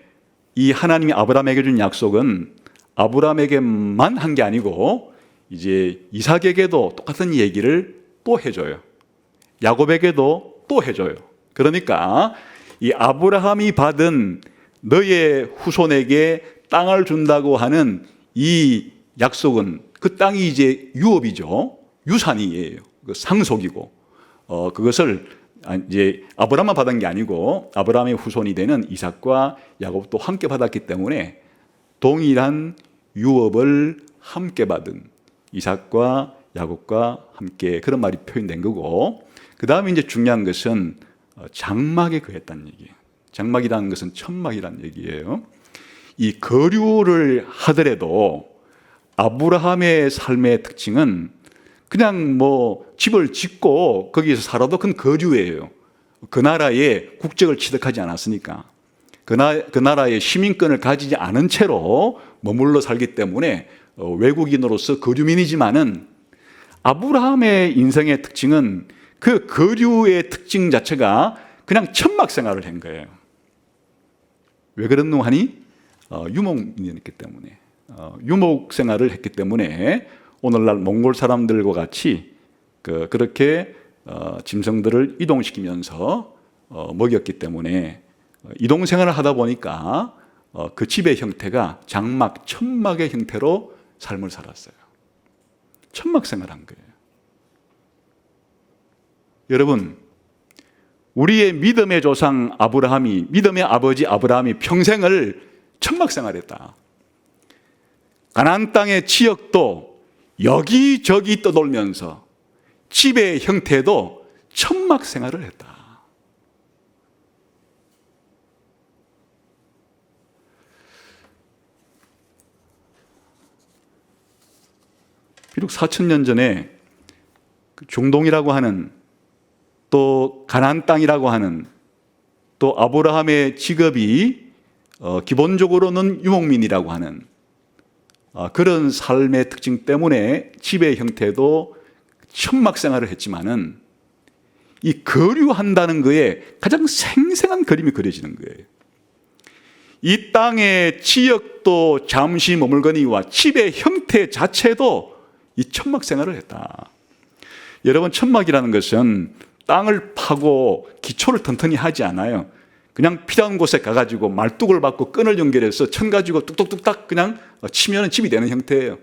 이 하나님이 아브라함에게 준 약속은 아브라함에게만 한 게 아니고 이제 이삭에게도 똑같은 얘기를 또 해줘요. 야곱에게도 또 해줘요. 그러니까 이 아브라함이 받은 너의 후손에게 땅을 준다고 하는 이 약속은 그 땅이 이제 유업이죠. 유산이에요. 상속이고 그것을 이제 아브라함만 받은 게 아니고 아브라함의 후손이 되는 이삭과 야곱도 함께 받았기 때문에 동일한 유업을 함께 받은 이삭과 야곱과 함께 그런 말이 표현된 거고 그 다음에 이제 중요한 것은 장막에 거했다는 얘기예요. 장막이라는 것은 천막이라는 얘기예요. 이 거류를 하더라도 아브라함의 삶의 특징은 그냥 뭐 집을 짓고 거기에서 살아도 그건 거류예요. 그 나라의 국적을 취득하지 않았으니까 그 나라의 시민권을 가지지 않은 채로 머물러 살기 때문에 외국인으로서 거류민이지만은 아브라함의 인생의 특징은 그 거류의 특징 자체가 그냥 천막 생활을 한 거예요. 왜 그랬노 하니 유목민이었기 때문에 유목 생활을 했기 때문에 오늘날 몽골 사람들과 같이 그렇게 짐승들을 이동시키면서 먹였기 때문에 이동 생활을 하다 보니까 그 집의 형태가 장막, 천막의 형태로 삶을 살았어요. 천막 생활한 거예요. 여러분, 우리의 믿음의 조상 아브라함이, 믿음의 아버지 아브라함이 평생을 천막 생활했다. 가나안 땅의 지역도 여기저기 떠돌면서 집의 형태도 천막 생활을 했다. 비록 4,000년 전에 중동이라고 하는 또 가나안 땅이라고 하는 또 아브라함의 직업이 기본적으로는 유목민이라고 하는 그런 삶의 특징 때문에 집의 형태도 천막 생활을 했지만은 이 거류한다는 거에 가장 생생한 그림이 그려지는 거예요. 이 땅의 지역도 잠시 머물거니와 집의 형태 자체도 이 천막 생활을 했다. 여러분, 천막이라는 것은 땅을 파고 기초를 튼튼히 하지 않아요. 그냥 필요한 곳에 가가지고 말뚝을 받고 끈을 연결해서 천 가지고 뚝뚝뚝딱 그냥 치면 집이 되는 형태예요.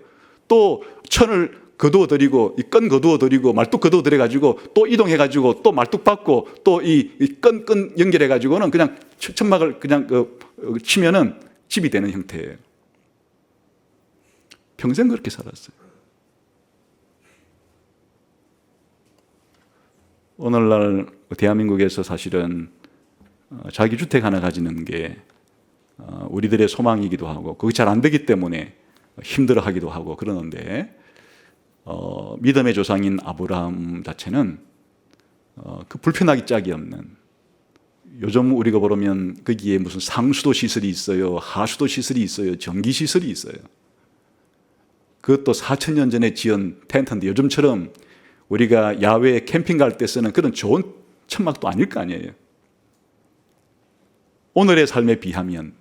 또 천을 거두어드리고 이 끈 거두어드리고 말뚝 거두어드려가지고 또 이동해가지고 또 말뚝 받고 또 이 끈 연결해가지고는 그냥 천막을 그냥 치면은 집이 되는 형태예요. 평생 그렇게 살았어요. 오늘날 대한민국에서 사실은 자기 주택 하나 가지는 게 우리들의 소망이기도 하고 그게 잘 안 되기 때문에 힘들어하기도 하고 그러는데 믿음의 조상인 아브라함 자체는 그 불편하기 짝이 없는, 요즘 우리가 보면 거기에 무슨 상수도 시설이 있어요, 하수도 시설이 있어요, 전기 시설이 있어요. 그것도 4,000년 전에 지은 텐트인데 요즘처럼 우리가 야외에 캠핑 갈 때 쓰는 그런 좋은 천막도 아닐 거 아니에요. 오늘의 삶에 비하면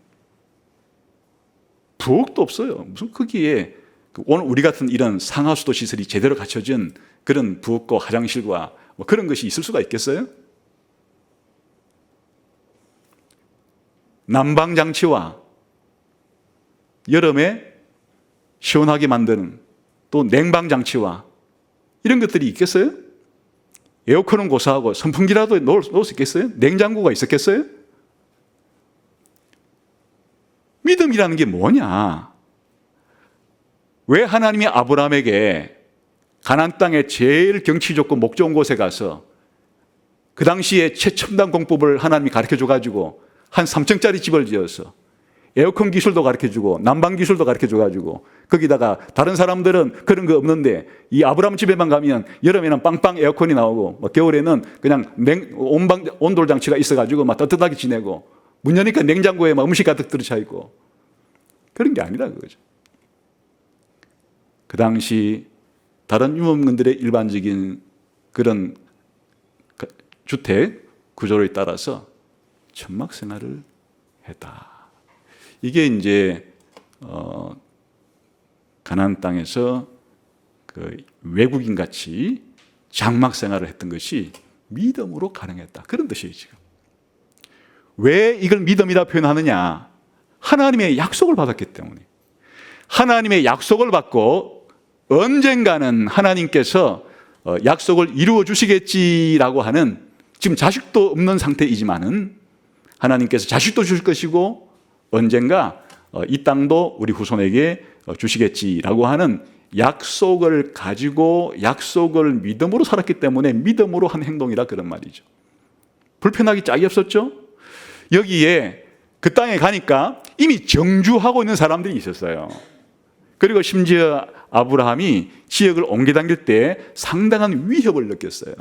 부엌도 없어요. 무슨 거기에 오늘 우리 같은 이런 상하수도 시설이 제대로 갖춰진 그런 부엌과 화장실과 뭐 그런 것이 있을 수가 있겠어요? 난방장치와 여름에 시원하게 만드는 또 냉방장치와 이런 것들이 있겠어요? 에어컨은 고사하고 선풍기라도 놓을 수 있겠어요? 냉장고가 있었겠어요? 믿음이라는 게 뭐냐? 왜 하나님이 아브라함에게 가나안 땅에 제일 경치 좋고 목 좋은 곳에 가서 그 당시에 최첨단 공법을 하나님이 가르쳐줘가지고 한 3층짜리 집을 지어서 에어컨 기술도 가르쳐주고 난방 기술도 가르쳐줘가지고 거기다가 다른 사람들은 그런 거 없는데 이 아브라함 집에만 가면 여름에는 빵빵 에어컨이 나오고 겨울에는 그냥 온돌 장치가 있어가지고 막 따뜻하게 지내고 문 여니까 냉장고에 막 음식 가득 들어차 있고 그런 게 아니라 그거죠. 그 당시 다른 유목민들의 일반적인 그런 주택 구조를 따라서 천막 생활을 했다. 이게 이제 가나안 땅에서 그 외국인 같이 장막 생활을 했던 것이 믿음으로 가능했다. 그런 뜻이에요, 지금. 왜 이걸 믿음이라 표현하느냐? 하나님의 약속을 받았기 때문에. 하나님의 약속을 받고 언젠가는 하나님께서 약속을 이루어 주시겠지라고 하는 지금 자식도 없는 상태이지만은 하나님께서 자식도 주실 것이고 언젠가 이 땅도 우리 후손에게 주시겠지라고 하는 약속을 가지고 약속을 믿음으로 살았기 때문에 믿음으로 한 행동이라 그런 말이죠. 불편하기 짝이 없었죠. 여기에 그 땅에 가니까 이미 정주하고 있는 사람들이 있었어요. 그리고 심지어 아브라함이 지역을 옮겨 다닐 때 상당한 위협을 느꼈어요.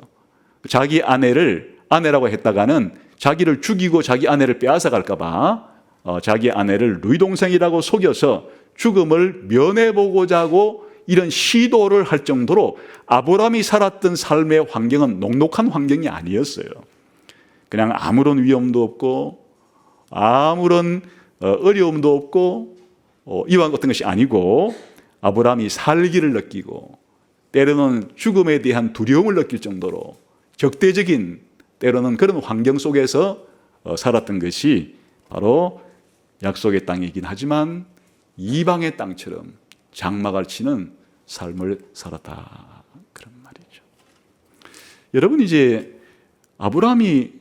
자기 아내라고 했다가는 자기를 죽이고 자기 아내를 빼앗아 갈까 봐 자기 아내를 누이 동생이라고 속여서 죽음을 면해보고자 하고 이런 시도를 할 정도로 아브라함이 살았던 삶의 환경은 녹록한 환경이 아니었어요. 그냥 아무런 위험도 없고 아무런 어려움도 없고 이와 같은 것이 아니고 아브라함이 살기를 느끼고 때로는 죽음에 대한 두려움을 느낄 정도로 적대적인 때로는 그런 환경 속에서 살았던 것이 바로 약속의 땅이긴 하지만 이방의 땅처럼 장막을 치는 삶을 살았다. 그런 말이죠. 여러분 이제 아브라함이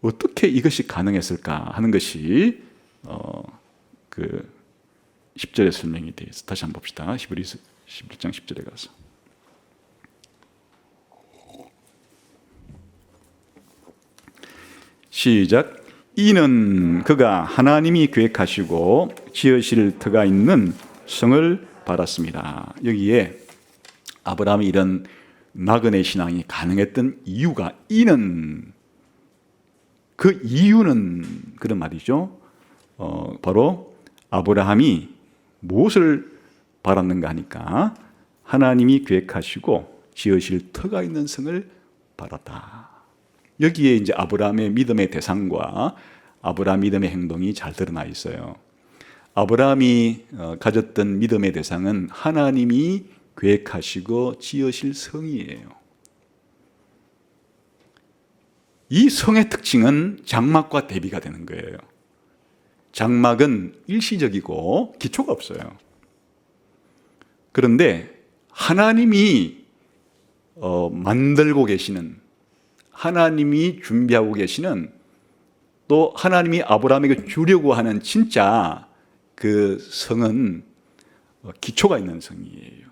어떻게 이것이 가능했을까 하는 것이 그 10절의 설명이 되어 있어요. 다시 한번 봅시다. 히브리서 11장 10절에 가서. 시작. 이는 그가 하나님이 계획하시고 지으실 터가 있는 성을 받았습니다. 여기에 아브라함이 이런 나그네 신앙이 가능했던 이유가 그 이유는 그런 말이죠. 바로 아브라함이 무엇을 바랐는가 하니까 하나님이 계획하시고 지으실 터가 있는 성을 받았다. 여기에 이제 아브라함의 믿음의 대상과 아브라함 믿음의 행동이 잘 드러나 있어요. 아브라함이 가졌던 믿음의 대상은 하나님이 계획하시고 지으실 성이에요. 이 성의 특징은 장막과 대비가 되는 거예요. 장막은 일시적이고 기초가 없어요. 그런데 하나님이 만들고 계시는, 하나님이 준비하고 계시는, 또 하나님이 아브라함에게 주려고 하는 진짜 그 성은 기초가 있는 성이에요.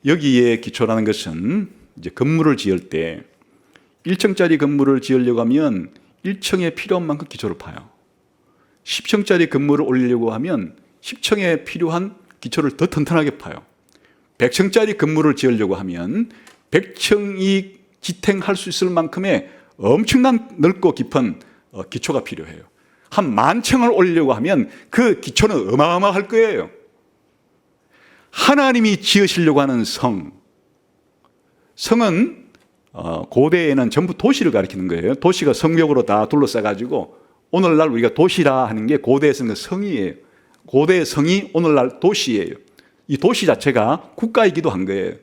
여기에 기초라는 것은 이제 건물을 지을 때 1층짜리 건물을 지으려고 하면 1층에 필요한 만큼 기초를 파요. 10층짜리 건물을 올리려고 하면 10층에 필요한 기초를 더 튼튼하게 파요. 100층짜리 건물을 지으려고 하면 100층이 지탱할 수 있을 만큼의 엄청난 넓고 깊은 기초가 필요해요. 한 10,000층을 올리려고 하면 그 기초는 어마어마할 거예요. 하나님이 지으시려고 하는 성은 고대에는 전부 도시를 가리키는 거예요. 도시가 성벽으로 다 둘러싸가지고 오늘날 우리가 도시라 하는 게 고대에서는 성이에요. 고대의 성이 오늘날 도시예요. 이 도시 자체가 국가이기도 한 거예요.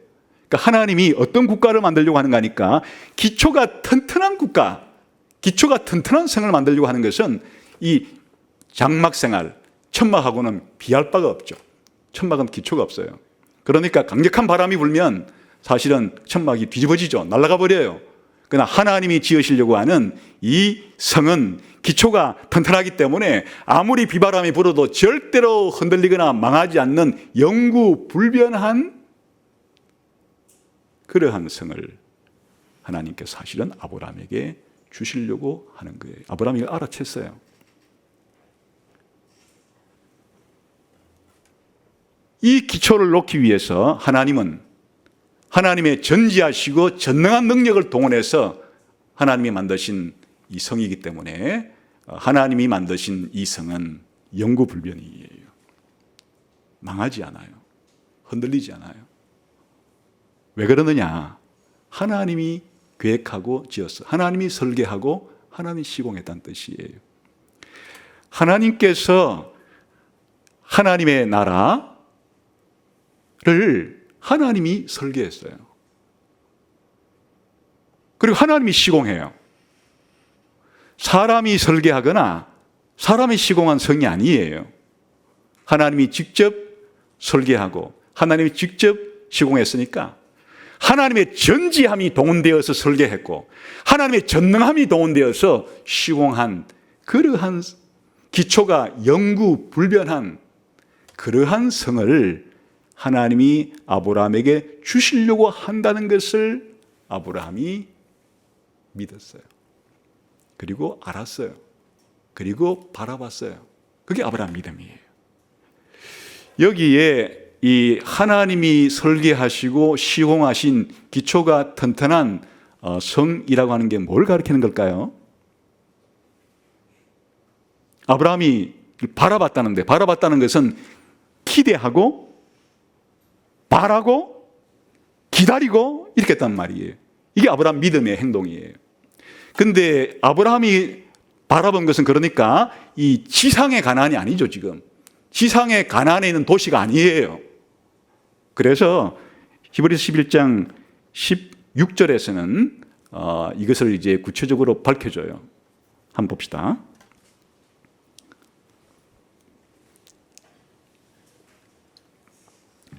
그러니까 하나님이 어떤 국가를 만들려고 하는 거니까 기초가 튼튼한 국가, 기초가 튼튼한 성을 만들려고 하는 것은 이 장막 생활, 천막하고는 비할 바가 없죠. 천막은 기초가 없어요. 그러니까 강력한 바람이 불면 사실은 천막이 뒤집어지죠. 날아가 버려요. 그러나 하나님이 지으시려고 하는 이 성은 기초가 튼튼하기 때문에 아무리 비바람이 불어도 절대로 흔들리거나 망하지 않는 영구 불변한 그러한 성을 하나님께서 사실은 아브라함에게 주시려고 하는 거예요. 아브라함이 이걸 알아챘어요. 이 기초를 놓기 위해서 하나님은 하나님의 전지하시고 전능한 능력을 동원해서 하나님이 만드신 이 성이기 때문에 하나님이 만드신 이 성은 영구불변이에요. 망하지 않아요. 흔들리지 않아요. 왜 그러느냐? 하나님이 계획하고 지었어. 하나님이 설계하고 하나님이 시공했다는 뜻이에요. 하나님께서 하나님의 나라를 하나님이 설계했어요. 그리고 하나님이 시공해요. 사람이 설계하거나 사람이 시공한 성이 아니에요. 하나님이 직접 설계하고 하나님이 직접 시공했으니까 하나님의 전지함이 동원되어서 설계했고 하나님의 전능함이 동원되어서 시공한 그러한 기초가 영구불변한 그러한 성을 하나님이 아브라함에게 주시려고 한다는 것을 아브라함이 믿었어요. 그리고 알았어요. 그리고 바라봤어요. 그게 아브라함 믿음이에요. 여기에 이 하나님이 설계하시고 시공하신 기초가 튼튼한 성이라고 하는 게 뭘 가리키는 걸까요? 아브라함이 바라봤다는데, 바라봤다는 것은 기대하고 바라고 기다리고 이렇게 했단 말이에요. 이게 아브라함 믿음의 행동이에요. 근데 아브라함이 바라본 것은 그러니까 이 지상의 가나안이 아니죠. 지금 지상의 가나안에 있는 도시가 아니에요. 그래서 히브리서 11장 16절에서는 이것을 이제 구체적으로 밝혀줘요. 한번 봅시다.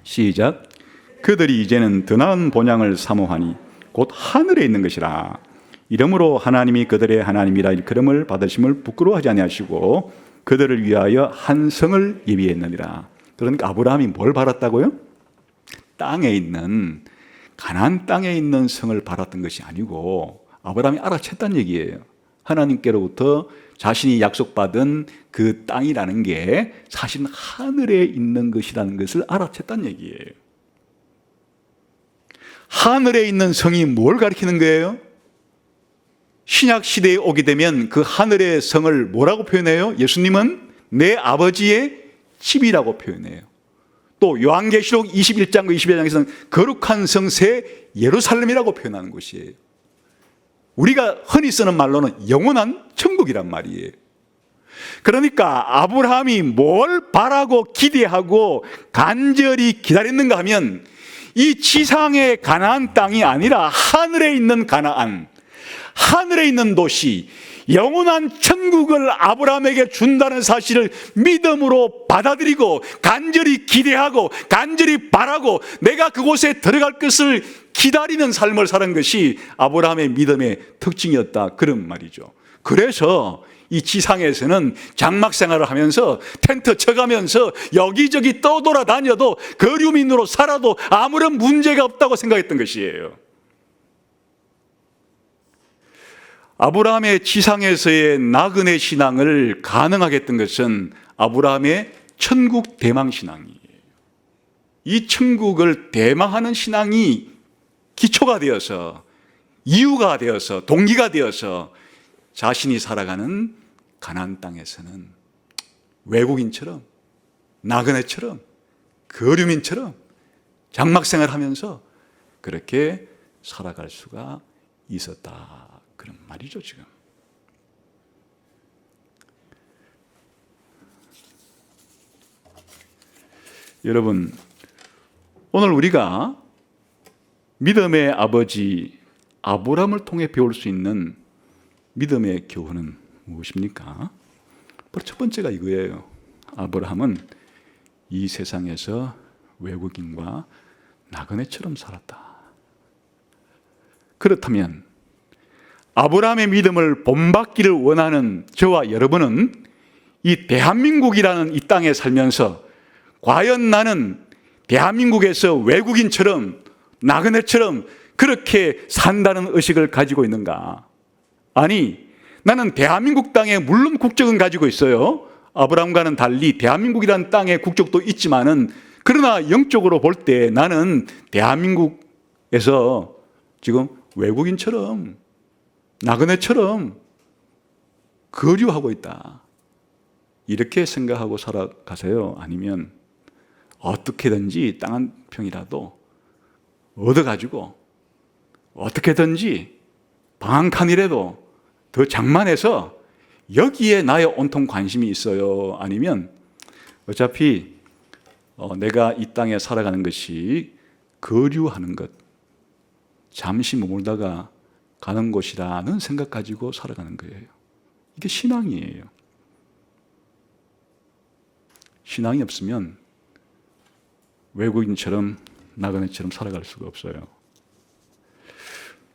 시작. 그들이 이제는 더 나은 본향을 사모하니 곧 하늘에 있는 것이라. 이러므로 하나님이 그들의 하나님이라 일컬음을 받으심을 부끄러워하지 아니하시고 그들을 위하여 한 성을 예비했느니라. 그러니까 아브라함이 뭘 바랐다고요? 땅에 있는 가나안 땅에 있는 성을 바랐던 것이 아니고 아브라함이 알아챘다는 얘기예요. 하나님께로부터 자신이 약속받은 그 땅이라는 게 사실은 하늘에 있는 것이라는 것을 알아챘다는 얘기예요. 하늘에 있는 성이 뭘 가리키는 거예요? 신약 시대에 오게 되면 그 하늘의 성을 뭐라고 표현해요? 예수님은 내 아버지의 집이라고 표현해요. 또 요한계시록 21장과 22장에서는 거룩한 성새 예루살렘이라고 표현하는 곳이에요. 우리가 흔히 쓰는 말로는 영원한 천국이란 말이에요. 그러니까 아브라함이 뭘 바라고 기대하고 간절히 기다렸는가 하면 이 지상의 가나안 땅이 아니라 하늘에 있는 가나안, 하늘에 있는 도시, 영원한 천국을 아브라함에게 준다는 사실을 믿음으로 받아들이고 간절히 기대하고 간절히 바라고 내가 그곳에 들어갈 것을 기다리는 삶을 사는 것이 아브라함의 믿음의 특징이었다, 그런 말이죠. 그래서 이 지상에서는 장막 생활을 하면서 텐트 쳐가면서 여기저기 떠돌아다녀도 거류민으로 살아도 아무런 문제가 없다고 생각했던 것이에요. 아브라함의 지상에서의 나그네 신앙을 가능하게 했던 것은 아브라함의 천국 대망 신앙이에요. 이 천국을 대망하는 신앙이 기초가 되어서 이유가 되어서 동기가 되어서 자신이 살아가는 가나안 땅에서는 외국인처럼 나그네처럼 거류민처럼 장막생활을 하면서 그렇게 살아갈 수가 있었다, 그런 말이죠. 지금 여러분, 오늘 우리가 믿음의 아버지 아브라함을 통해 배울 수 있는 믿음의 교훈은 무엇입니까? 바로 첫 번째가 이거예요. 아브라함은 이 세상에서 외국인과 나그네처럼 살았다. 그렇다면 아브라함의 믿음을 본받기를 원하는 저와 여러분은 이 대한민국이라는 이 땅에 살면서 과연 나는 대한민국에서 외국인처럼 나그네처럼 그렇게 산다는 의식을 가지고 있는가? 아니, 나는 대한민국 땅에 물론 국적은 가지고 있어요. 아브라함과는 달리 대한민국이라는 땅에 국적도 있지만은, 그러나 영적으로 볼 때 나는 대한민국에서 지금 외국인처럼, 나그네처럼 거류하고 있다. 이렇게 생각하고 살아가세요. 아니면 어떻게든지 땅 한 평이라도 얻어가지고 어떻게든지 방 한 칸이라도 더 장만해서 여기에 나의 온통 관심이 있어요. 아니면 어차피 내가 이 땅에 살아가는 것이 거류하는 것, 잠시 머물다가 가는 곳이라는 생각 가지고 살아가는 거예요. 이게 신앙이에요. 신앙이 없으면 외국인처럼 나그네처럼 살아갈 수가 없어요.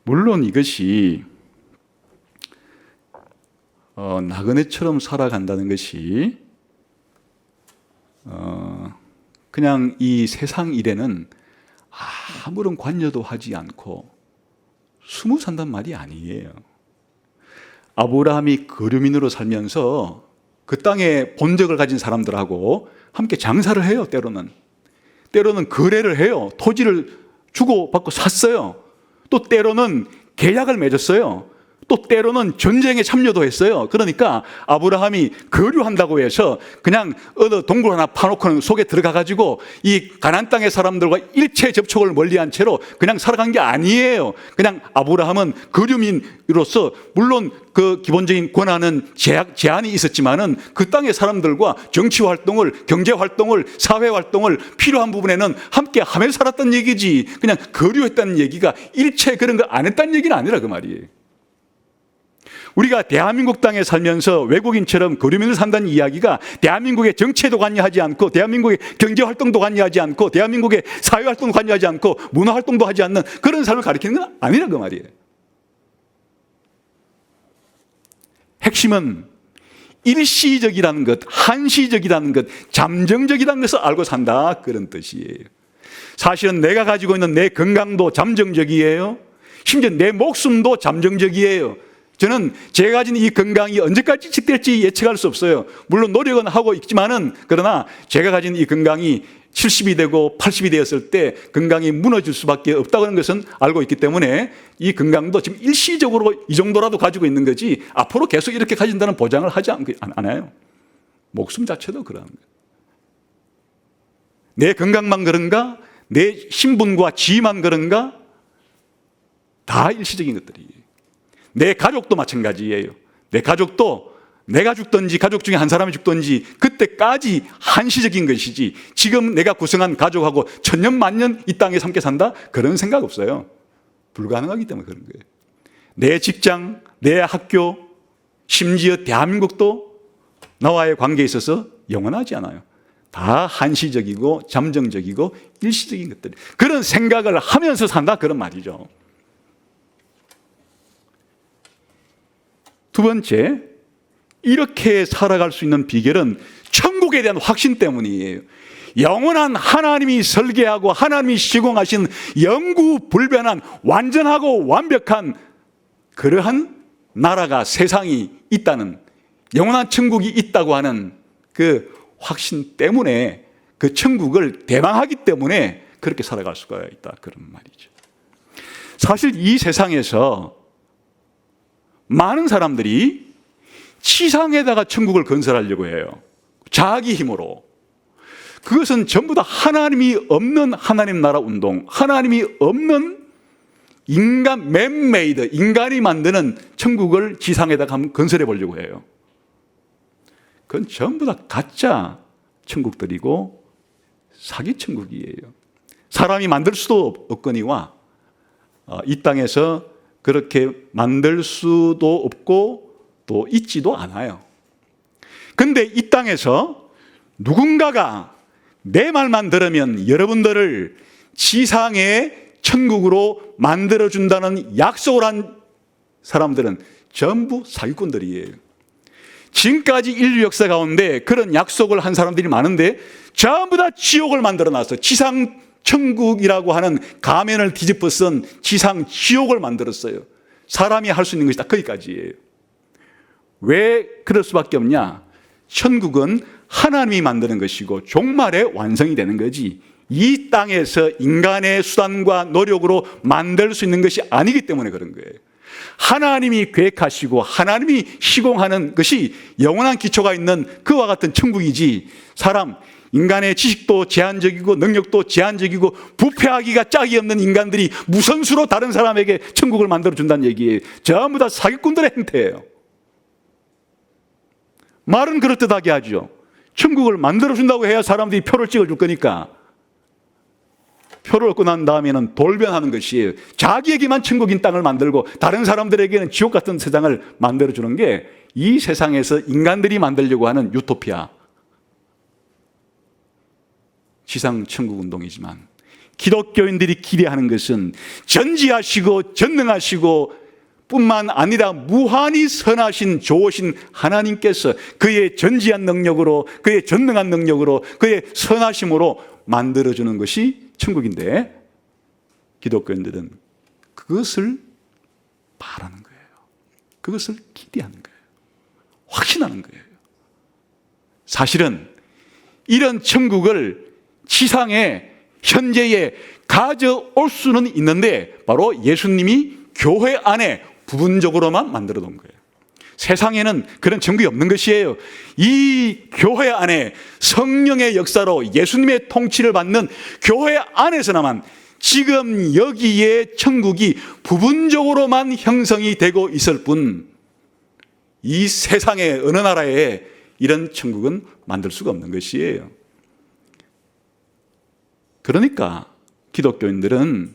물론 이것이 나그네처럼 살아간다는 것이 그냥 이 세상 일에는 아무런 관여도 하지 않고 숨어 산단 말이 아니에요. 아브라함이 거류민으로 살면서 그 땅에 본적을 가진 사람들하고 함께 장사를 해요. 때로는 거래를 해요. 토지를 주고받고 샀어요. 또 때로는 계약을 맺었어요. 또 때로는 전쟁에 참여도 했어요. 그러니까 아브라함이 거류한다고 해서 그냥 어느 동굴 하나 파놓고는 속에 들어가가지고 이 가나안 땅의 사람들과 일체 접촉을 멀리한 채로 그냥 살아간 게 아니에요. 그냥 아브라함은 거류민으로서 물론 그 기본적인 권한은 제한이 있었지만은 그 땅의 사람들과 정치 활동을, 경제 활동을, 사회 활동을 필요한 부분에는 함께 하며 살았던 얘기지. 그냥 거류했다는 얘기가 일체 그런 거 안 했다는 얘기는 아니라 그 말이에요. 우리가 대한민국 땅에 살면서 외국인처럼 거류민을 산다는 이야기가 대한민국의 정치에도 관여하지 않고 대한민국의 경제활동도 관여하지 않고 대한민국의 사회활동도 관여하지 않고 문화활동도 하지 않는 그런 삶을 가리키는 건 아니라 그 말이에요. 핵심은 일시적이라는 것, 한시적이라는 것, 잠정적이라는 것을 알고 산다, 그런 뜻이에요. 사실은 내가 가지고 있는 내 건강도 잠정적이에요. 심지어 내 목숨도 잠정적이에요. 저는 제가 가진 이 건강이 언제까지 지속될지 예측할 수 없어요. 물론 노력은 하고 있지만은, 그러나 제가 가진 이 건강이 70이 되고 80이 되었을 때 건강이 무너질 수밖에 없다고 하는 것은 알고 있기 때문에 이 건강도 지금 일시적으로 이 정도라도 가지고 있는 거지 앞으로 계속 이렇게 가진다는 보장을 하지 않아요. 목숨 자체도 그러한 거예요. 내 건강만 그런가? 내 신분과 지위만 그런가? 다 일시적인 것들이에요. 내 가족도 마찬가지예요. 내 가족도 내가 죽든지 가족 중에 한 사람이 죽든지 그때까지 한시적인 것이지 지금 내가 구성한 가족하고 천년 만년 이 땅에 함께 산다? 그런 생각 없어요. 불가능하기 때문에 그런 거예요. 내 직장, 내 학교, 심지어 대한민국도 나와의 관계에 있어서 영원하지 않아요. 다 한시적이고 잠정적이고 일시적인 것들. 그런 생각을 하면서 산다, 그런 말이죠. 두 번째, 이렇게 살아갈 수 있는 비결은 천국에 대한 확신 때문이에요. 영원한 하나님이 설계하고 하나님이 시공하신 영구불변한 완전하고 완벽한 그러한 나라가, 세상이 있다는, 영원한 천국이 있다고 하는 그 확신 때문에, 그 천국을 대망하기 때문에 그렇게 살아갈 수가 있다, 그런 말이죠. 사실 이 세상에서 많은 사람들이 지상에다가 천국을 건설하려고 해요. 자기 힘으로. 그것은 전부 다 하나님이 없는 하나님 나라 운동, 하나님이 없는 인간, 맨메이드, 인간이 만드는 천국을 지상에다가 한번 건설해 보려고 해요. 그건 전부 다 가짜 천국들이고 사기 천국이에요. 사람이 만들 수도 없거니와 이 땅에서 그렇게 만들 수도 없고 또 있지도 않아요. 그런데 이 땅에서 누군가가 내 말만 들으면 여러분들을 지상의 천국으로 만들어준다는 약속을 한 사람들은 전부 사기꾼들이에요. 지금까지 인류 역사 가운데 그런 약속을 한 사람들이 많은데 전부 다 지옥을 만들어놨어요. 지상 천국이라고 하는 가면을 뒤집어 쓴 지상 지옥을 만들었어요. 사람이 할 수 있는 것이 딱 거기까지예요. 왜 그럴 수밖에 없냐? 천국은 하나님이 만드는 것이고 종말에 완성이 되는 거지, 이 땅에서 인간의 수단과 노력으로 만들 수 있는 것이 아니기 때문에 그런 거예요. 하나님이 계획하시고 하나님이 시공하는 것이 영원한 기초가 있는 그와 같은 천국이지, 인간의 지식도 제한적이고 능력도 제한적이고 부패하기가 짝이 없는 인간들이 무슨 수로 다른 사람에게 천국을 만들어준다는 얘기예요. 전부 다 사기꾼들의 행태예요. 말은 그럴듯하게 하죠. 천국을 만들어준다고 해야 사람들이 표를 찍어줄 거니까. 표를 얻고 난 다음에는 돌변하는 것이에요. 자기에게만 천국인 땅을 만들고 다른 사람들에게는 지옥 같은 세상을 만들어주는 게 이 세상에서 인간들이 만들려고 하는 유토피아, 지상 천국 운동이지만, 기독교인들이 기대하는 것은 전지하시고 전능하시고 뿐만 아니라 무한히 선하신 좋으신 하나님께서 그의 전지한 능력으로, 그의 전능한 능력으로, 그의 선하심으로 만들어주는 것이 천국인데, 기독교인들은 그것을 바라는 거예요. 그것을 기대하는 거예요. 확신하는 거예요. 사실은 이런 천국을 지상에 현재에 가져올 수는 있는데 바로 예수님이 교회 안에 부분적으로만 만들어 놓은 거예요. 세상에는 그런 천국이 없는 것이에요. 이 교회 안에 성령의 역사로 예수님의 통치를 받는 교회 안에서나만 지금 여기에 천국이 부분적으로만 형성이 되고 있을 뿐, 이 세상의 어느 나라에 이런 천국은 만들 수가 없는 것이에요. 그러니까 기독교인들은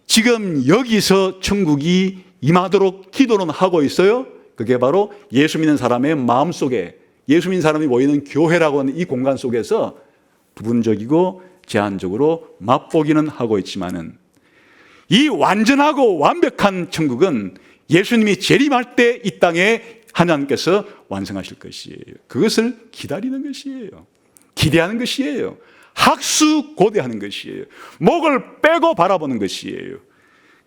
지금 여기서 천국이 임하도록 기도는 하고 있어요. 그게 바로 예수 믿는 사람의 마음속에, 예수 믿는 사람이 모이는 교회라고 하는 이 공간 속에서 부분적이고 제한적으로 맛보기는 하고 있지만은, 이 완전하고 완벽한 천국은 예수님이 재림할 때 이 땅에 하나님께서 완성하실 것이에요. 그것을 기다리는 것이에요. 기대하는 것이에요. 학수고대하는 것이에요. 목을 빼고 바라보는 것이에요.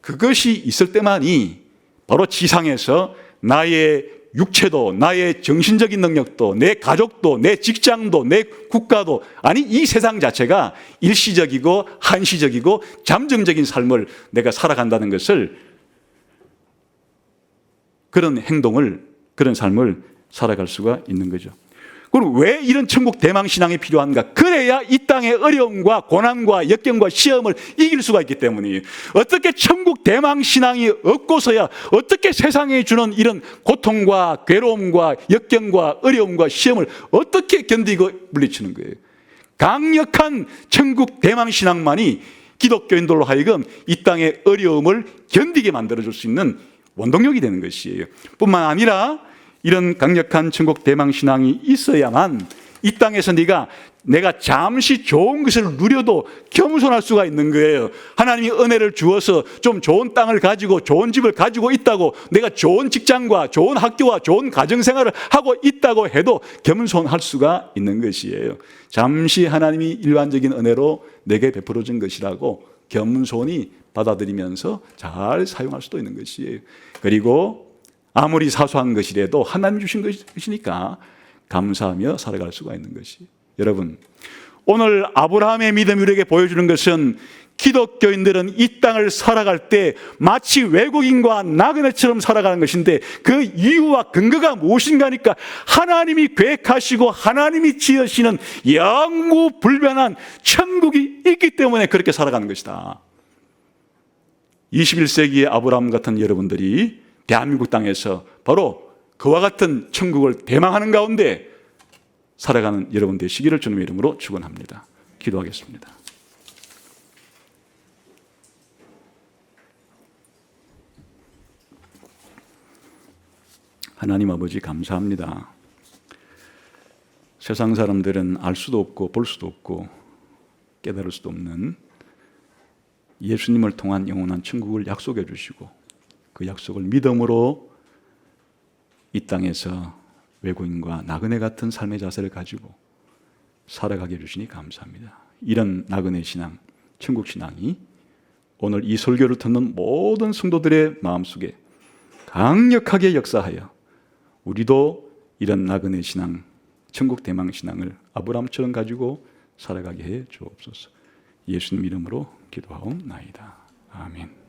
그것이 있을 때만이 바로 지상에서 나의 육체도, 나의 정신적인 능력도, 내 가족도, 내 직장도, 내 국가도, 아니 이 세상 자체가 일시적이고 한시적이고 잠정적인 삶을 내가 살아간다는 것을, 그런 행동을, 그런 삶을 살아갈 수가 있는 거죠. 그럼 왜 이런 천국 대망 신앙이 필요한가? 그래야 이 땅의 어려움과 고난과 역경과 시험을 이길 수가 있기 때문이에요. 어떻게 천국 대망 신앙이 없고서야 어떻게 세상에 주는 이런 고통과 괴로움과 역경과 어려움과 시험을 어떻게 견디고 물리치는 거예요? 강력한 천국 대망 신앙만이 기독교인들로 하여금 이 땅의 어려움을 견디게 만들어줄 수 있는 원동력이 되는 것이에요. 뿐만 아니라 이런 강력한 천국 대망 신앙이 있어야만 이 땅에서 내가 잠시 좋은 것을 누려도 겸손할 수가 있는 거예요. 하나님이 은혜를 주어서 좀 좋은 땅을 가지고 좋은 집을 가지고 있다고, 내가 좋은 직장과 좋은 학교와 좋은 가정생활을 하고 있다고 해도 겸손할 수가 있는 것이에요. 잠시 하나님이 일반적인 은혜로 내게 베풀어 준 것이라고 겸손히 받아들이면서 잘 사용할 수도 있는 것이에요. 그리고 아무리 사소한 것이라도 하나님 주신 것이니까 감사하며 살아갈 수가 있는 것이. 여러분, 오늘 아브라함의 믿음이 우리에게 보여주는 것은 기독교인들은 이 땅을 살아갈 때 마치 외국인과 나그네처럼 살아가는 것인데, 그 이유와 근거가 무엇인가 하니까 하나님이 계획하시고 하나님이 지으시는 영구불변한 천국이 있기 때문에 그렇게 살아가는 것이다. 21세기의 아브라함 같은 여러분들이 대한민국 땅에서 바로 그와 같은 천국을 대망하는 가운데 살아가는 여러분 되시기를 주님의 이름으로 축원합니다. 기도하겠습니다. 하나님 아버지, 감사합니다. 세상 사람들은 알 수도 없고 볼 수도 없고 깨달을 수도 없는 예수님을 통한 영원한 천국을 약속해 주시고, 그 약속을 믿음으로 이 땅에서 외국인과 나그네 같은 삶의 자세를 가지고 살아가게 해주시니 감사합니다. 이런 나그네 신앙, 천국 신앙이 오늘 이 설교를 듣는 모든 성도들의 마음속에 강력하게 역사하여 우리도 이런 나그네 신앙, 천국 대망 신앙을 아브라함처럼 가지고 살아가게 해 주옵소서. 예수님 이름으로 기도하옵나이다. 아멘.